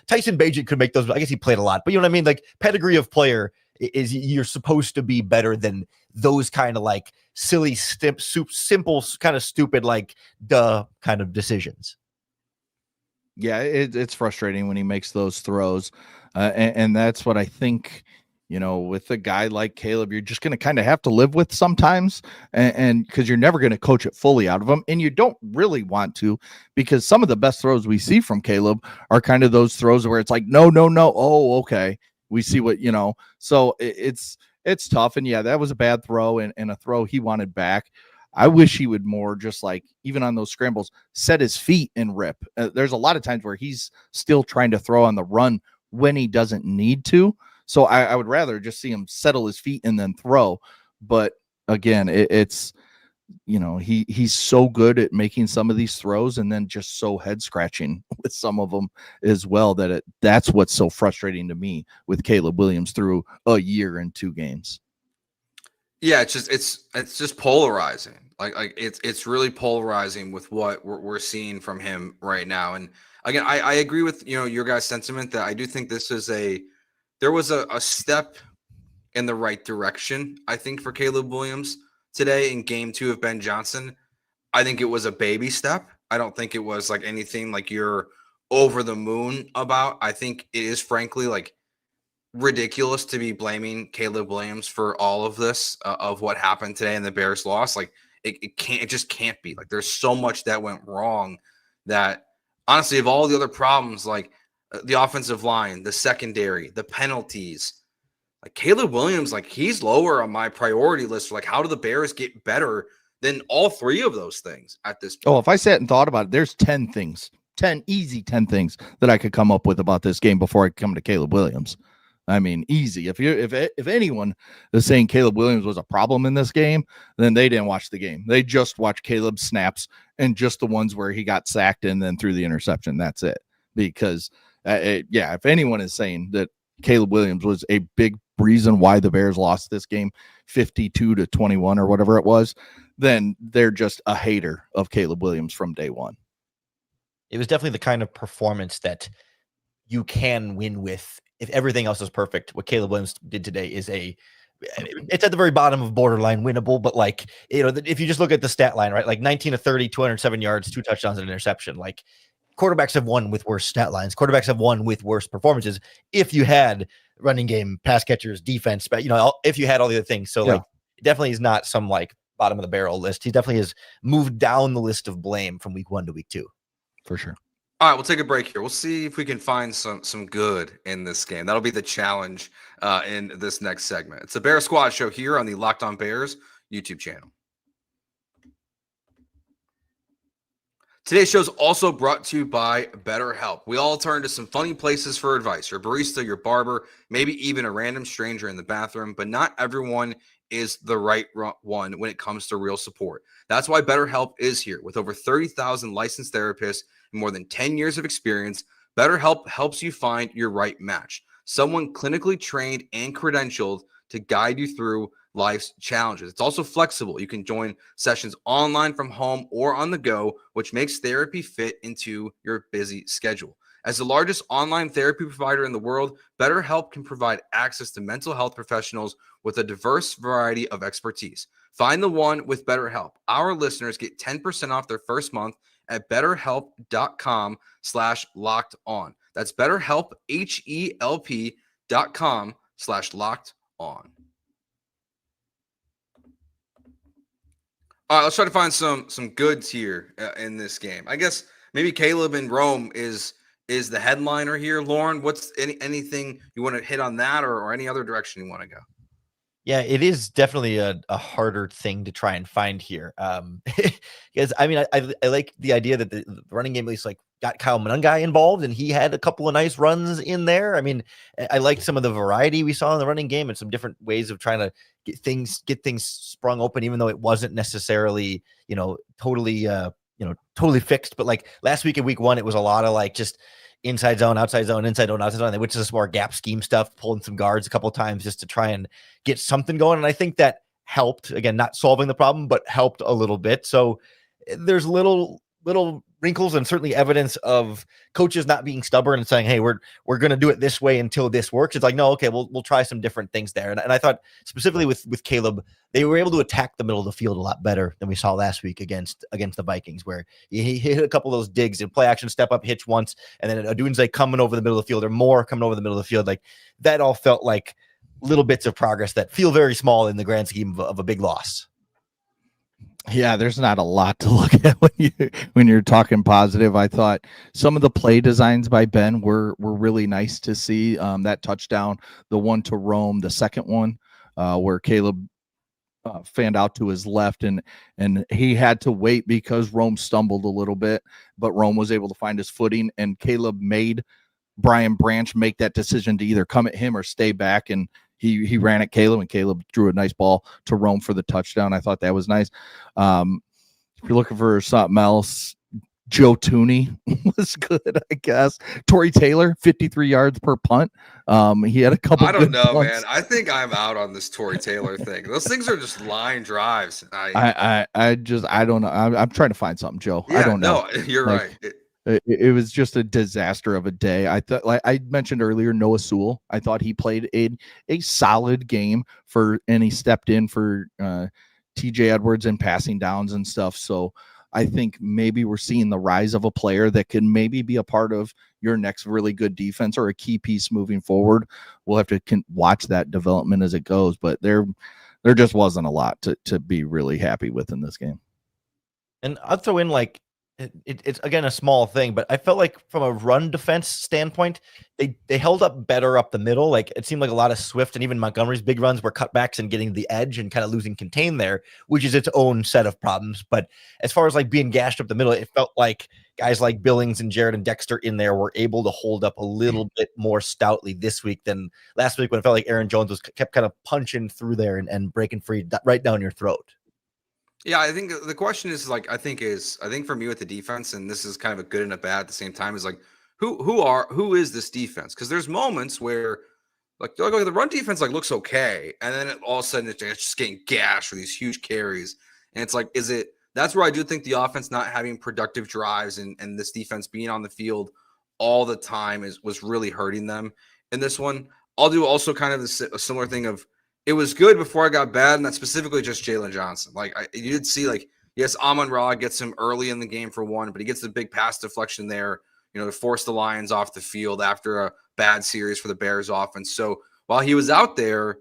Tyson Bagent could make those. I guess he played a lot, but you know what I mean? Like, pedigree of player is, you're supposed to be better than those kind of like silly, simple, kind of stupid, like duh kind of decisions. Yeah, it's frustrating when he makes those throws. And that's what I think, with a guy like Caleb, you're just going to kind of have to live with sometimes, and because you're never going to coach it fully out of him, and you don't really want to, because some of the best throws we see from Caleb are kind of those throws where it's like, no. Oh, okay. We see what, so it's tough. And yeah, that was a bad throw and a throw he wanted back. I wish he would more just like, even on those scrambles, set his feet and rip. There's a lot of times where he's still trying to throw on the run when he doesn't need to. So I would rather just see him settle his feet and then throw. But again, it's, he's so good at making some of these throws and then just so head scratching with some of them as well, that's what's so frustrating to me with Caleb Williams through a year and 2 games. Yeah, it's just polarizing. Like it's really polarizing with what we're seeing from him right now. And again, I agree with your guys' sentiment that I do think this is there was a step in the right direction, I think, for Caleb Williams today in game 2 of Ben Johnson. I think it was a baby step. I don't think it was like anything like you're over the moon about. I think it is frankly like ridiculous to be blaming Caleb Williams for all of this of what happened today in the Bears loss. Like it just can't be. Like there's so much that went wrong that honestly, of all the other problems, like the offensive line, the secondary, the penalties, like Caleb Williams, like he's lower on my priority list for like how do the Bears get better than all three of those things at this point. Oh, if I sat and thought about it, there's 10 things, 10 things that I could come up with about this game before I come to Caleb Williams. I mean, easy. If anyone is saying Caleb Williams was a problem in this game, then they didn't watch the game. They just watched Caleb's snaps and just the ones where he got sacked and then threw the interception. That's it. Because, if anyone is saying that Caleb Williams was a big reason why the Bears lost this game 52-21 or whatever it was, then they're just a hater of Caleb Williams from day one. It was definitely the kind of performance that you can win with if everything else is perfect. What Caleb Williams did today is it's at the very bottom of borderline winnable, but like, if you just look at the stat line, right? Like 19 of 30, 207 yards, 2 touchdowns and an interception. Like quarterbacks have won with worse stat lines. Quarterbacks have won with worse performances. If you had running game, pass catchers, defense, but if you had all the other things. So like, it definitely is not some like bottom of the barrel list. He definitely has moved down the list of blame from week 1 to week 2. For sure. All right, we'll take a break here. We'll see if we can find some good in this game. That'll be the challenge in this next segment. It's the Bear Squad Show here on the Locked On Bears YouTube channel. Today's show is also brought to you by BetterHelp. We all turn to some funny places for advice. Your barista, your barber, maybe even a random stranger in the bathroom, but not everyone is the right one when it comes to real support. That's why BetterHelp is here. With over 30,000 licensed therapists and more than 10 years of experience, BetterHelp helps you find your right match. Someone clinically trained and credentialed to guide you through life's challenges. It's also flexible. You can join sessions online from home or on the go, which makes therapy fit into your busy schedule. As the largest online therapy provider in the world, BetterHelp can provide access to mental health professionals with a diverse variety of expertise. Find the one with BetterHelp. Our listeners get 10% off their first month at betterhelp.com/lockedon. That's BetterHelp, HELP.com/lockedon. All right, let's try to find some goods here in this game. I guess maybe Caleb and Rome is the headliner here. Lauren, what's anything you want to hit on that or any other direction you want to go? Yeah, it is definitely a harder thing to try and find here. Because I mean, I like the idea that the running game at least like got Kyle Monangai involved and he had a couple of nice runs in there. I mean, I liked some of the variety we saw in the running game and some different ways of trying to get things sprung open, even though it wasn't necessarily, totally fixed. But like last week in week 1, it was a lot of like just inside zone, outside zone, inside zone, outside zone. They went to some more gap scheme stuff, pulling some guards a couple of times just to try and get something going. And I think that helped, again, not solving the problem, but helped a little bit. So there's little wrinkles and certainly evidence of coaches not being stubborn and saying, hey, we're going to do it this way until this works. It's like, no, okay, we'll try some different things there. And I thought specifically with Caleb, they were able to attack the middle of the field a lot better than we saw last week against the Vikings, where he hit a couple of those digs and play action, step up, hitch once, and then Odunze coming over the middle of the field or more coming over the middle of the field. Like that all felt like little bits of progress that feel very small in the grand scheme of a big loss. Yeah, there's not a lot to look at when you're talking positive. I thought some of the play designs by Ben were really nice to see. That touchdown, the one to Rome, the second one where Caleb fanned out to his left and he had to wait because Rome stumbled a little bit, but Rome was able to find his footing and Caleb made Brian Branch make that decision to either come at him or stay back, and he ran at Caleb, and Caleb threw a nice ball to Rome for the touchdown. I thought that was nice. If you're looking for something else, Joe Tooney was good, I guess. Torrey Taylor, 53 yards per punt. He had a couple. I don't know, punts. man. I think I'm out on this Torrey Taylor thing. Those things are just line drives. I don't know. I'm trying to find something, Joe. Yeah, I don't know. No, you're right. It was just a disaster of a day. I thought, like I mentioned earlier, Noah Sewell. I thought he played a solid game and he stepped in for TJ Edwards and passing downs and stuff. So I think maybe we're seeing the rise of a player that can maybe be a part of your next really good defense or a key piece moving forward. We'll have to watch that development as it goes, but there just wasn't a lot to be really happy with in this game. And I'd throw in like it's again a small thing, but I felt like from a run defense standpoint, they held up better up the middle. Like it seemed like a lot of Swift and even Montgomery's big runs were cutbacks and getting the edge and kind of losing contain there, which is its own set of problems. But as far as like being gashed up the middle, it felt like guys like Billings and Jared and Dexter in there were able to hold up a little bit more stoutly this week than last week when it felt like Aaron Jones was kept kind of punching through there and breaking free right down your throat. Yeah, I think the question is like I think for me with the defense, and this is kind of a good and a bad at the same time, is like who is this defense? Because there's moments where like the run defense like looks okay, and then all of a sudden it's just getting gashed for these huge carries, and it's like that's where I do think the offense not having productive drives and this defense being on the field all the time was really hurting them in this one. I'll do also kind of a similar thing of. It was good before I got bad, and that's specifically just Jalen Johnson. Like you did see, like yes, Amon-Ra gets him early in the game for one, but he gets the big pass deflection there, to force the Lions off the field after a bad series for the Bears offense. So while he was out there,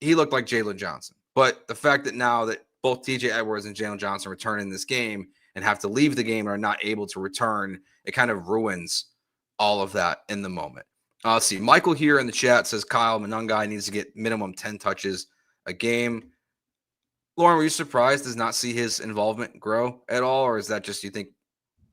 he looked like Jalen Johnson. But the fact that now that both TJ Edwards and Jalen Johnson return in this game and have to leave the game and are not able to return, it kind of ruins all of that in the moment. Let's see. Michael here in the chat says Kyle Monangai needs to get minimum 10 touches a game. Lauren, were you surprised to not see his involvement grow at all? Or is that just, you think,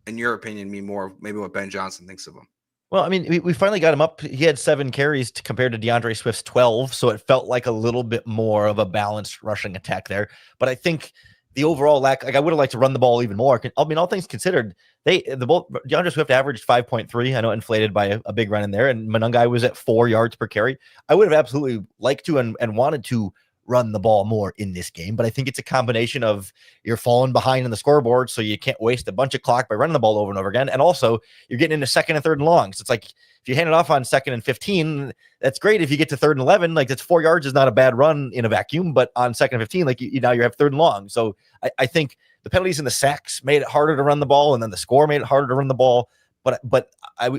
in your opinion, mean more maybe what Ben Johnson thinks of him? Well, I mean, we finally got him up. He had 7 carries compared to DeAndre Swift's 12. So it felt like a little bit more of a balanced rushing attack there. But I think the overall lack, like I would have liked to run the ball even more. I mean, all things considered, DeAndre Swift averaged 5.3. I know inflated by a big run in there, and Monangai was at 4 yards per carry. I would have absolutely liked to and wanted to run the ball more in this game, but I think it's a combination of you're falling behind in the scoreboard, so you can't waste a bunch of clock by running the ball over and over again, and also you're getting into 2nd and 3rd and longs. It's like if you hand it off on 2nd and 15, that's great. If you get to 3rd and 11, like that's 4 yards is not a bad run in a vacuum, but on 2nd and 15, like you now you have 3rd and long. So I think the penalties and the sacks made it harder to run the ball, and then the score made it harder to run the ball. But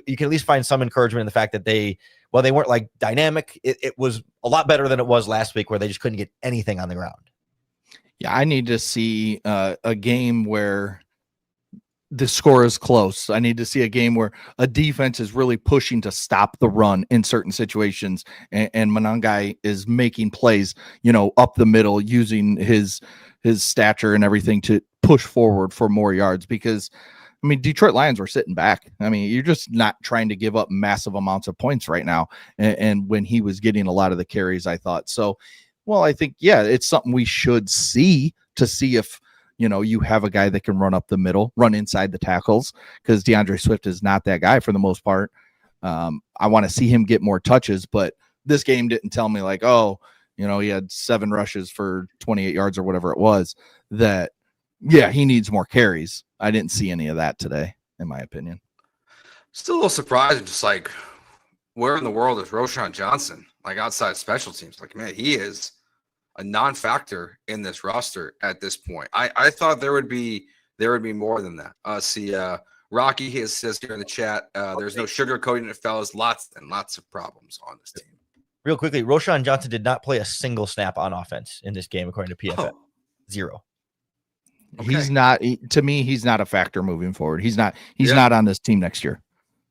you can at least find some encouragement in the fact that they weren't like dynamic. It was a lot better than it was last week, where they just couldn't get anything on the ground. Yeah, I need to see a game where the score is close. I need to see a game where a defense is really pushing to stop the run in certain situations, and Monangai is making plays, up the middle, using his stature and everything to push forward for more yards. Because I mean, Detroit Lions were sitting back. I mean, you're just not trying to give up massive amounts of points right now. And when he was getting a lot of the carries, I thought so. Well, I think, yeah, it's something we should see to see if, you have a guy that can run up the middle, run inside the tackles, because DeAndre Swift is not that guy for the most part. I want to see him get more touches, but this game didn't tell me like, oh, he had 7 rushes for 28 yards or whatever it was, that, yeah, he needs more carries. I didn't see any of that today, in my opinion. Still a little surprised, just like, where in the world is Roschon Johnson? Like outside special teams, like, man, he is a non-factor in this roster at this point. I thought there would be more than that. Rocky says here in the chat, there's no sugarcoating it, fellas. Lots and lots of problems on this team. Real quickly, Roschon Johnson did not play a single snap on offense in this game, according to PFF. 0. Okay. He's not, to me, he's not a factor moving forward. He's not on this team next year.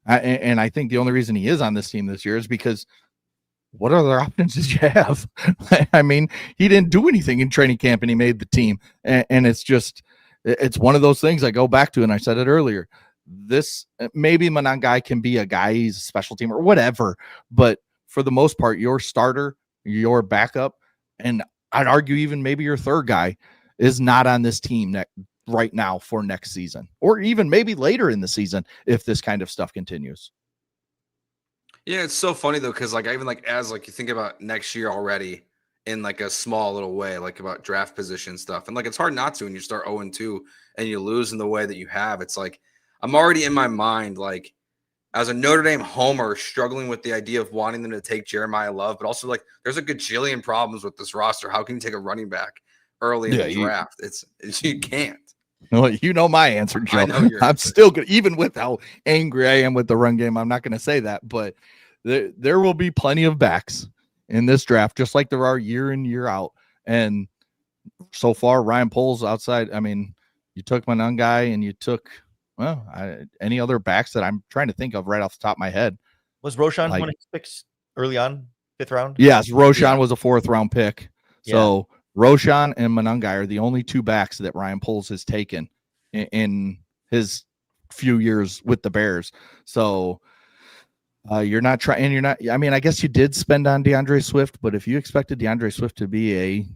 And I think the only reason he is on this team this year is because what other options did you have? I mean, he didn't do anything in training camp and he made the team. And it's one of those things I go back to, and I said it earlier. This, maybe Monangai can be a guy, he's a special team or whatever, but for the most part, your starter, your backup, and I'd argue even maybe your third guy is not on this team right now for next season, or even maybe later in the season if this kind of stuff continues. Yeah, it's so funny though, because like even like as like you think about next year already in like a small little way, like about draft position stuff, and like it's hard not to when you start 0-2 and you lose in the way that you have. It's like I'm already in my mind like as a Notre Dame homer struggling with the idea of wanting them to take Jeremiah Love, but also like there's a gajillion problems with this roster. How can you take a running back early in the draft? You can't. Well, you know my answer, Joe. I know your I'm answer. still good, even with how angry I am with the run game. I'm not going to say that, but there will be plenty of backs in this draft, just like there are year in, year out. And so far, Ryan Poles outside. I mean, you took Monarch and you took any other backs that I'm trying to think of right off the top of my head. Was Roshan Like- one of his picks early on, 5th round? Yes, Roshan Yeah. was a 4th round pick. So Roshan and Monarch are the only 2 backs that Ryan Poles has taken in his few years with the Bears. So you're not trying, and you're not. I mean, I guess you did spend on DeAndre Swift, but if you expected DeAndre Swift to be a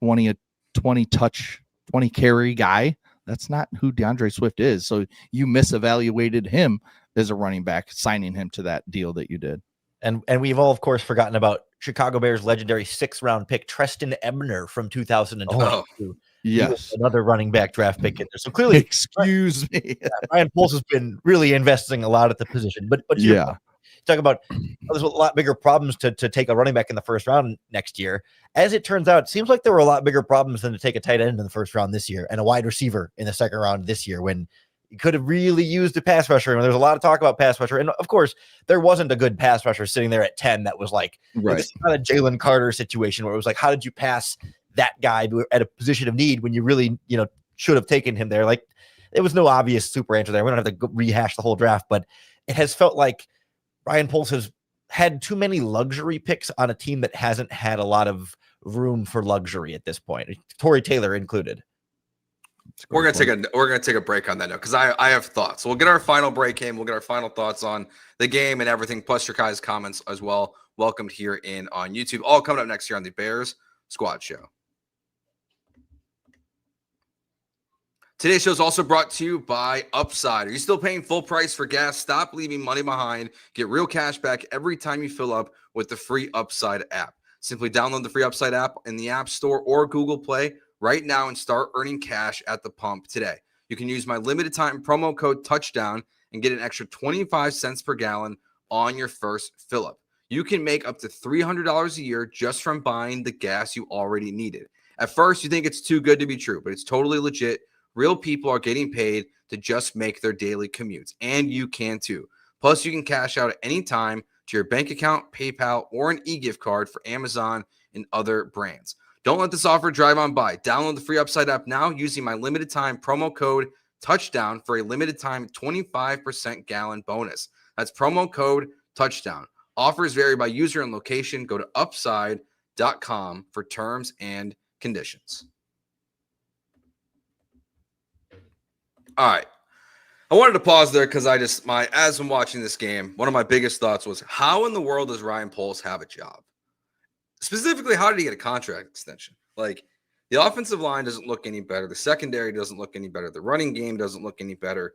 20 touch, 20 carry guy, that's not who DeAndre Swift is. So you misevaluated him as a running back, signing him to that deal that you did. And we've all, of course, forgotten about Chicago Bears legendary 6th round pick, Treston Ebner from 2022. He was Yes. another running back draft pick in there. So clearly, Excuse me. Ryan Poles has been really investing a lot at the position. But to your point, talk about there's a lot bigger problems to take a running back in the 1st round next year. As it turns out, it seems like there were a lot bigger problems than to take a tight end in the 1st round this year and a wide receiver in the 2nd round this year, when you could have really used a pass rusher. And there's a lot of talk about pass rusher. And of course, there wasn't a good pass rusher sitting there at 10 that was like, Right. this is not a Jalen Carter situation where it was like, how did you pass that guy at a position of need when you really, should have taken him there? Like, there was no obvious super answer there. We don't have to go rehash the whole draft, but it has felt like Ryan Poles has had too many luxury picks on a team that hasn't had a lot of room for luxury at this point, Torrey Taylor included. We're gonna take a break on that note because I have thoughts. So we'll get our final break in. We'll get our final thoughts on the game and everything, plus your guys' comments as well. Welcomed here in on YouTube. All coming up next year on the Bears Squad Show. Today's show is also brought to you by Upside. Are you still paying full price for gas? Stop leaving money behind. Get real cash back every time you fill up with the free Upside app. Simply download the free Upside app in the App Store or Google Play right now and start earning cash at the pump today. You can use my limited time promo code touchdown and get an extra 25 cents per gallon on your first fill up. You can make up to $300 a year just from buying the gas you already needed. At first, you think it's too good to be true, but it's totally legit. Real people are getting paid to just make their daily commutes, and you can too. Plus, you can cash out at any time to your bank account, PayPal, or an e-gift card for Amazon and other brands. Don't let this offer drive on by. Download the free Upside app now using my limited time promo code touchdown for a limited time 25% gallon bonus. That's promo code touchdown. Offers vary by user and location. Go to upside.com for terms and conditions. All right. I wanted to pause there because as I'm watching this game, one of my biggest thoughts was, how in the world does Ryan Poles have a job? Specifically, how did he get a contract extension? Like, the offensive line doesn't look any better. The secondary doesn't look any better. The running game doesn't look any better.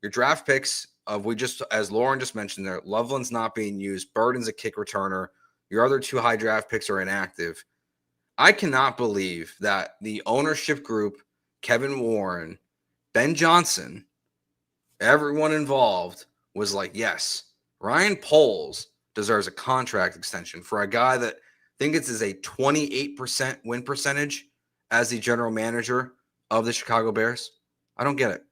Your draft picks as Lauren just mentioned there, Loveland's not being used. Burden's a kick returner. Your other 2 high draft picks are inactive. I cannot believe that the ownership group, Kevin Warren, Ben Johnson, everyone involved was like, yes, Ryan Poles deserves a contract extension for a guy that I think it's a 28% win percentage as the general manager of the Chicago Bears. I don't get it.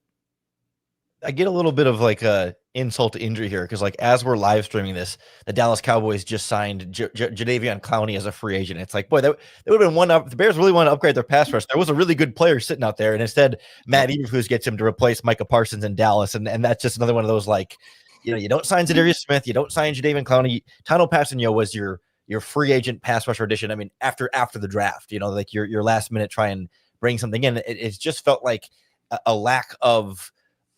I get a little bit of like a insult to injury here because, like, as we're live streaming this, the Dallas Cowboys just signed Jadeveon Clowney as a free agent. It's like, boy, that would have been one up. The Bears really want to upgrade their pass rush. There was a really good player sitting out there, and instead, Matt Eberflus gets him to replace Micah Parsons in Dallas, and that's just another one of those, like, you don't sign Zadarius Smith, you don't sign Jadeveon Clowney. Tano Passanio was your free agent pass rusher addition. I mean, after the draft, like your last minute try and bring something in. It just felt like a lack of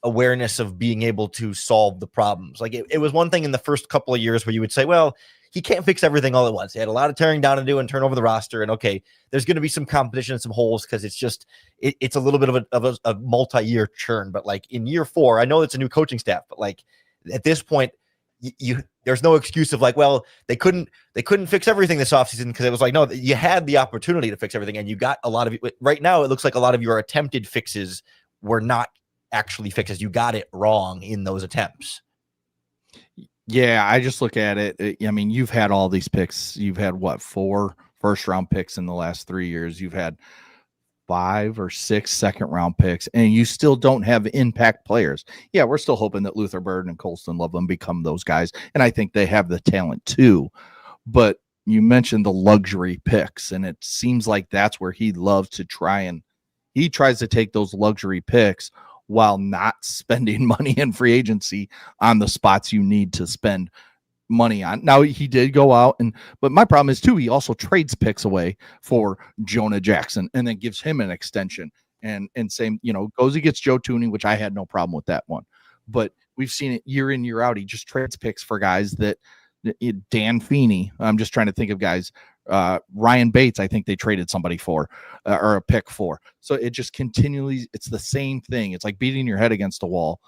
awareness of being able to solve the problems. Like, it was one thing in the first couple of years where you would say, well, he can't fix everything all at once. He had a lot of tearing down to do and turn over the roster. And okay, there's going to be some competition and some holes because it's just, it's a little bit of a multi-year churn. But like in year 4, I know it's a new coaching staff, but like at this point, there's no excuse of like, well, they couldn't fix everything this offseason, because it was like, no, you had the opportunity to fix everything and you got a lot of it. Right now, it looks like a lot of your attempted fixes were not actually fixes. You got it wrong in those attempts. Yeah, I just look at it. I mean, you've had all these picks. You've had 4 first-round picks in the last 3 years. You've had 5 or 6 second-round picks, and you still don't have impact players. Yeah, we're still hoping that Luther Burden and Colston Loveland become those guys, and I think they have the talent too. But you mentioned the luxury picks, and it seems like that's where he loves to he tries to take those luxury picks while not spending money in free agency on the spots you need to spend money on. Now he did go out but my problem is too, he also trades picks away for Jonah Jackson and then gives him an extension and same, goes, he gets Joe Tooney, which I had no problem with that one, but we've seen it year in, year out. He just trades picks for guys that Dan Feeney. I'm just trying to think of guys. Ryan Bates, I think they traded somebody for or a pick for. So it just continually, it's the same thing. It's like beating your head against a wall.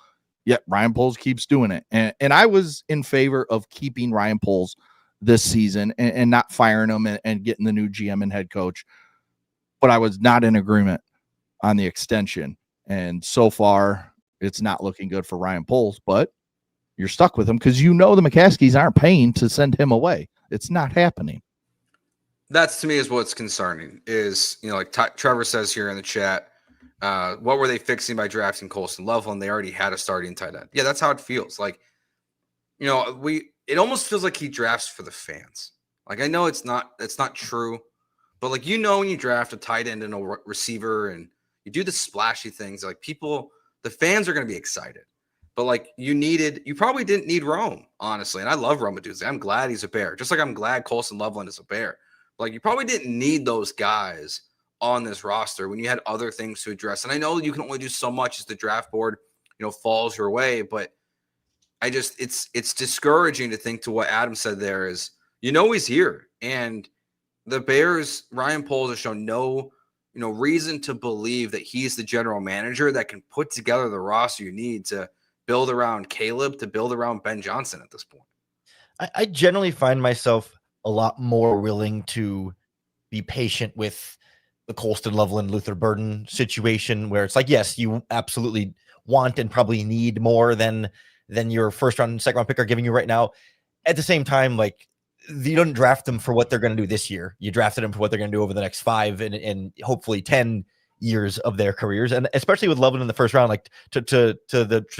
Yet Ryan Poles keeps doing it. And I was in favor of keeping Ryan Poles this season and not firing him and getting the new GM and head coach. But I was not in agreement on the extension. And so far, it's not looking good for Ryan Poles, but you're stuck with him because the McCaskies aren't paying to send him away. It's not happening. That's to me is what's concerning is, like Trevor says here in the chat, what were they fixing by drafting Colston Loveland? They already had a starting tight end. Yeah, that's how it feels. Like, it almost feels like he drafts for the fans. Like, I know it's not true, but like, when you draft a tight end and a receiver and you do the splashy things, like the fans are going to be excited. But like you probably didn't need Rome, honestly. And I love Rome Odunze. I'm glad he's a Bear. Just like I'm glad Colston Loveland is a Bear. Like you probably didn't need those guys on this roster when you had other things to address. And I know you can only do so much as the draft board, falls your way. But it's discouraging to think to what Adam said there is, he's here. And the Bears, Ryan Poles has shown no, reason to believe that he's the general manager that can put together the roster you need to build around Caleb, to build around Ben Johnson at this point. I generally find myself a lot more willing to be patient with the Colston Loveland, Luther Burden situation where it's like, yes, you absolutely want and probably need more than your first round, second round pick are giving you right now. At the same time, like you don't draft them for what they're going to do this year. You drafted them for what they're going to do over the next 5 and hopefully 10 years of their careers. And especially with Loveland in the first round, like to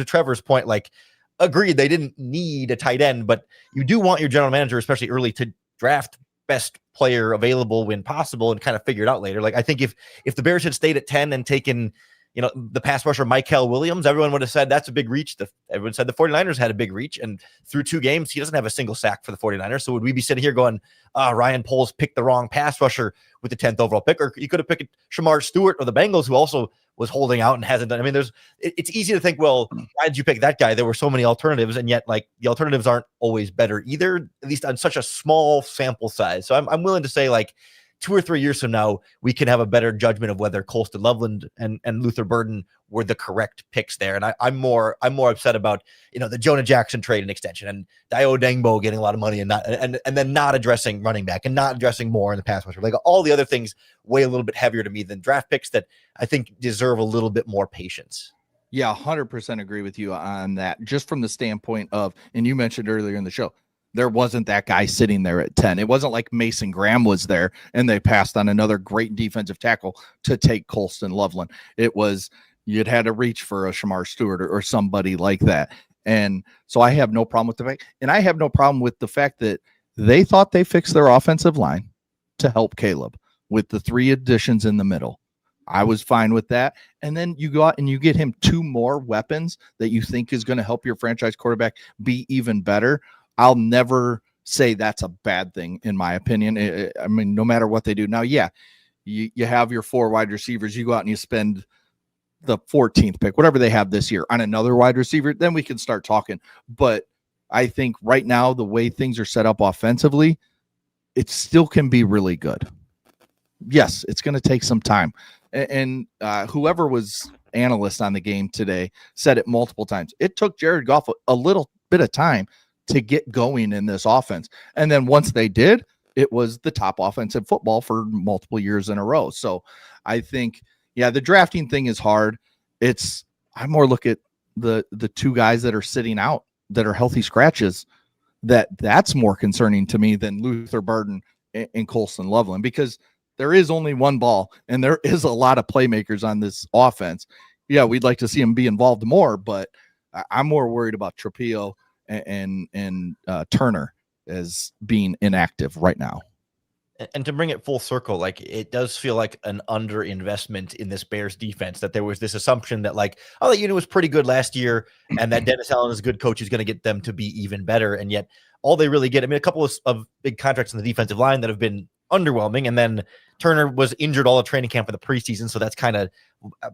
Trevor's point, like agreed, they didn't need a tight end, but you do want your general manager, especially early, to draft best player available when possible and kind of figure it out later. Like I think if the Bears had stayed at 10 and taken, the pass rusher Michael Williams, everyone would have said that's a big reach. Everyone said the 49ers had a big reach, and through 2 games, he doesn't have a single sack for the 49ers. So would we be sitting here going, Ryan Poles picked the wrong pass rusher with the 10th overall pick, or you could have picked Shamar Stewart of the Bengals, who also was holding out and hasn't done. I mean, it's easy to think, well, why did you pick that guy? There were so many alternatives, and yet like the alternatives aren't always better either, at least on such a small sample size. So I'm willing to say like 2 or 3 years from now, we can have a better judgment of whether Colston Loveland and Luther Burden were the correct picks there. And I'm more upset about, the Jonah Jackson trade and extension and Dio Dengbo getting a lot of money and then not addressing running back and not addressing more in the pass rusher. Like all the other things weigh a little bit heavier to me than draft picks that I think deserve a little bit more patience. Yeah, 100% agree with you on that. Just from the standpoint of, and you mentioned earlier in the show, there wasn't that guy sitting there at 10. It wasn't like Mason Graham was there and they passed on another great defensive tackle to take Colston Loveland. It was, you'd had to reach for a Shamar Stewart or somebody like that. And so I have no problem with the fact, and I have no problem with the fact that they thought they fixed their offensive line to help Caleb with the 3 additions in the middle. I was fine with that. And then you go out and you get him 2 more weapons that you think is going to help your franchise quarterback be even better. I'll never say that's a bad thing, in my opinion. I mean, no matter what they do. Now, yeah, you have your 4 wide receivers. You go out and you spend the 14th pick, whatever they have this year, on another wide receiver, then we can start talking. But I think right now, the way things are set up offensively, it still can be really good. Yes, it's going to take some time. And whoever was analyst on the game today said it multiple times. It took Jared Goff a little bit of time to get going in this offense. And then once they did, it was the top offense in football for multiple years in a row. So I think, yeah, the drafting thing is hard. I more look at the 2 guys that are sitting out that are healthy scratches. That's more concerning to me than Luther Burden and Colston Loveland, because there is only one ball, and there is a lot of playmakers on this offense. Yeah, we'd like to see him be involved more, but I'm more worried about Trapillo and Turner as being inactive right now. And to bring it full circle, like it does feel like an underinvestment in this Bears defense, that there was this assumption that like, oh, that unit was pretty good last year and that Dennis Allen is a good coach who's going to get them to be even better. And yet all they really get, I mean, a couple of big contracts in the defensive line that have been underwhelming. And then Turner was injured all of training camp in the preseason. So that's kind of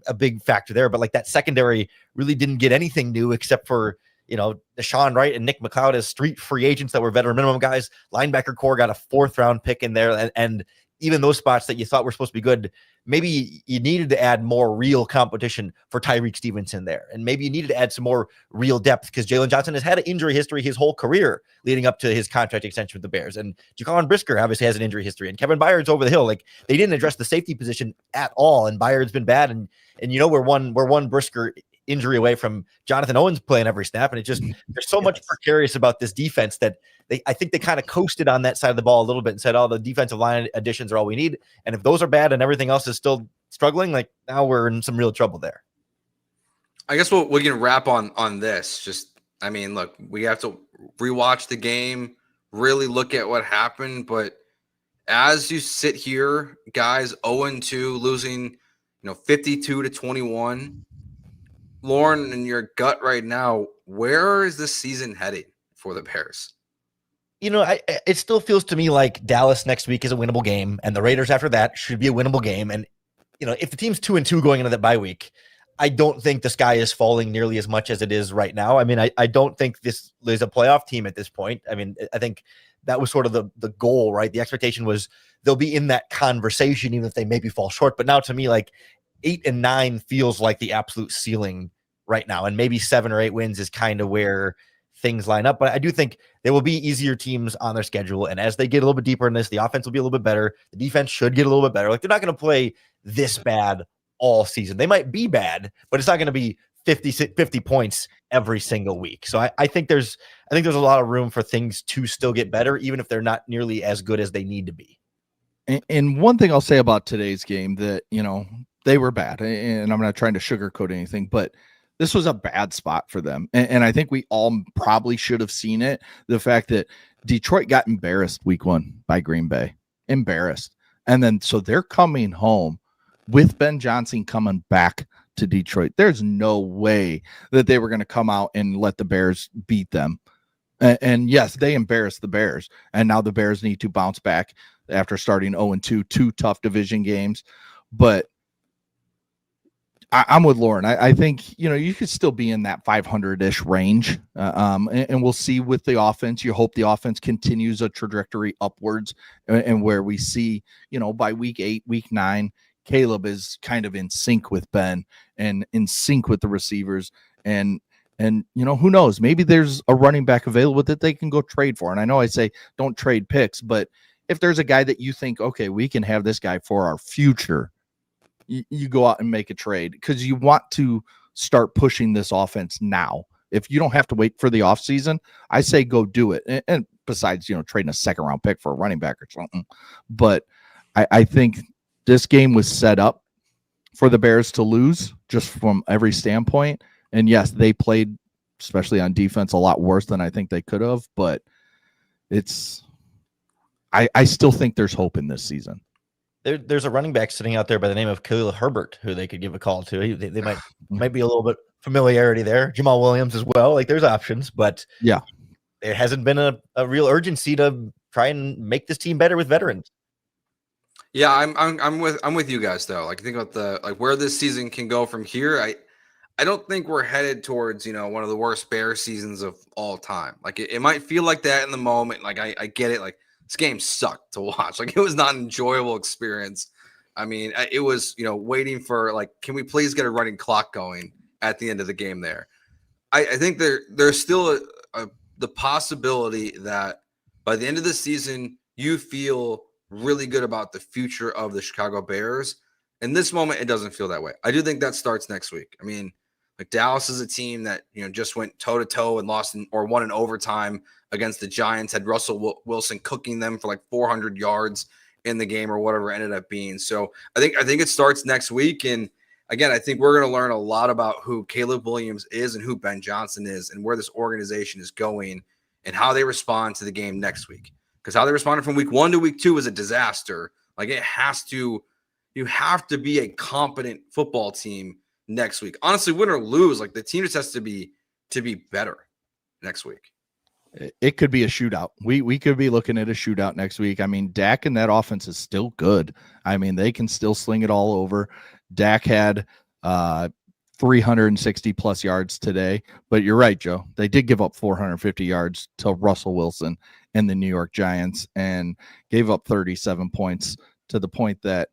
a big factor there. But like that secondary really didn't get anything new except for, you know, Deshaun Wright and Nick McLeod as street free agents that were veteran minimum guys. Linebacker core got a 4th round pick in there. And even those spots that you thought were supposed to be good, maybe you needed to add more real competition for Tyreek Stevenson there. And maybe you needed to add some more real depth because Jalen Johnson has had an injury history his whole career leading up to his contract extension with the Bears. And Jaquan Brisker obviously has an injury history. And Kevin Byard's over the hill. Like they didn't address the safety position at all. And Byard's been bad. And you know, we're one Brisker injury away from Jonathan Owens playing every snap. And it just, there's so much precarious about this defense that I think they kind of coasted on that side of the ball a little bit and said, oh, the defensive line additions are all we need. And if those are bad and everything else is still struggling, like now we're in some real trouble there. I guess we can wrap on this. Just, I mean, look, we have to rewatch the game, really look at what happened. But as you sit here, guys, 0-2, losing, 52-21, Lauren, in your gut right now, where is this season heading for the Bears? It still feels to me like Dallas next week is a winnable game, and the Raiders after that should be a winnable game. And, if the team's 2-2 going into that bye week, I don't think the sky is falling nearly as much as it is right now. I mean, I don't think this is a playoff team at this point. I mean, I think that was sort of the goal, right? The expectation was they'll be in that conversation, even if they maybe fall short. But now to me, like 8-9 feels like the absolute ceiling right now. And maybe 7 or 8 wins is kind of where things line up. But I do think there will be easier teams on their schedule. And as they get a little bit deeper in this, the offense will be a little bit better. The defense should get a little bit better. Like they're not going to play this bad all season. They might be bad, but it's not going to be 50 points every single week. So I think there's a lot of room for things to still get better, even if they're not nearly as good as they need to be. And one thing I'll say about today's game that, they were bad, and I'm not trying to sugarcoat anything, but this was a bad spot for them. And I think we all probably should have seen it. The fact that Detroit got embarrassed week 1 by Green Bay, embarrassed. And then, so they're coming home with Ben Johnson coming back to Detroit. There's no way that they were going to come out and let the Bears beat them. And yes, they embarrassed the Bears. And now the Bears need to bounce back after starting 0-2, 2 tough division games. But I'm with Lauren. I think, you could still be in that 500-ish range. And we'll see with the offense. You hope the offense continues a trajectory upwards, and where we see, by week 8, week 9, Caleb is kind of in sync with Ben and in sync with the receivers. And who knows? Maybe there's a running back available that they can go trade for. And I know I say don't trade picks, but if there's a guy that you think, okay, we can have this guy for our future, you go out and make a trade because you want to start pushing this offense now. If you don't have to wait for the offseason, I say go do it. And besides, trading a 2nd round pick for a running back or something. But I think this game was set up for the Bears to lose just from every standpoint. And yes, they played, especially on defense, a lot worse than I think they could have. But I still think there's hope in this season. There's a running back sitting out there by the name of Khalil Herbert who they could give a call to. They might be a little bit familiarity there. Jamal Williams as well. Like there's options, but yeah, there hasn't been a real urgency to try and make this team better with veterans. Yeah, I'm with you guys though. Like think about where this season can go from here. I don't think we're headed towards one of the worst Bears seasons of all time. Like it might feel like that in the moment. Like I get it. Like this game sucked to watch. Like it was not an enjoyable experience. I mean, it was, waiting for can we please get a running clock going at the end of the game there? I think there's still the possibility that by the end of the season, you feel really good about the future of the Chicago Bears. In this moment, it doesn't feel that way. I do think that starts next week. I mean, Dallas is a team that, just went toe-to-toe and lost or won in overtime against the Giants, had Russell Wilson cooking them for 400 yards in the game or whatever it ended up being. So I think it starts next week. And again, I think we're going to learn a lot about who Caleb Williams is and who Ben Johnson is and where this organization is going and how they respond to the game next week. Because how they responded from week 1 to week 2 was a disaster. Like you have to be a competent football team next week. Honestly, win or lose, like the team just has to be better next week. It could be a shootout. We could be looking at a shootout next week. I mean, Dak and that offense is still good. I mean, they can still sling it all over. Dak had 360 plus yards today, but you're right, Joe. They did give up 450 yards to Russell Wilson and the New York Giants and gave up 37 points, to the point that,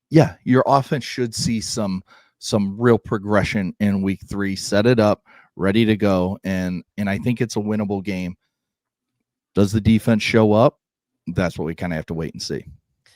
yeah, your offense should see some real progression in week 3. Set it up, ready to go, and I think it's a winnable game. Does the defense show up? That's what we kind of have to wait and see.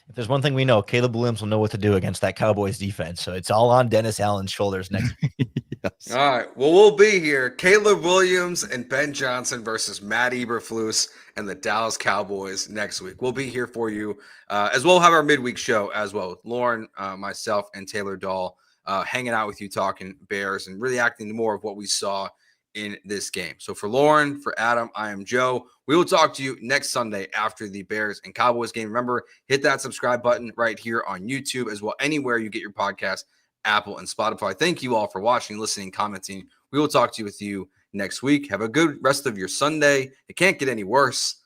If there's one thing we know, Caleb Williams will know what to do against that Cowboys defense. So it's all on Dennis Allen's shoulders next week. Yes. All right. Well, we'll be here. Caleb Williams and Ben Johnson versus Matt Eberflus and the Dallas Cowboys next week. We'll be here for you as well. Have our midweek show as well. Lauren, myself, and Taylor Dahl hanging out with you, talking Bears and really acting to more of what we saw in this game. So for Lauren, for Adam, I am Joe. We will talk to you next Sunday after the Bears and Cowboys game. Remember, hit that subscribe button right here on YouTube as well, anywhere you get your podcast, Apple and Spotify. Thank you all for watching, listening, commenting. We will talk to you next week. Have a good rest of your Sunday. It can't get any worse.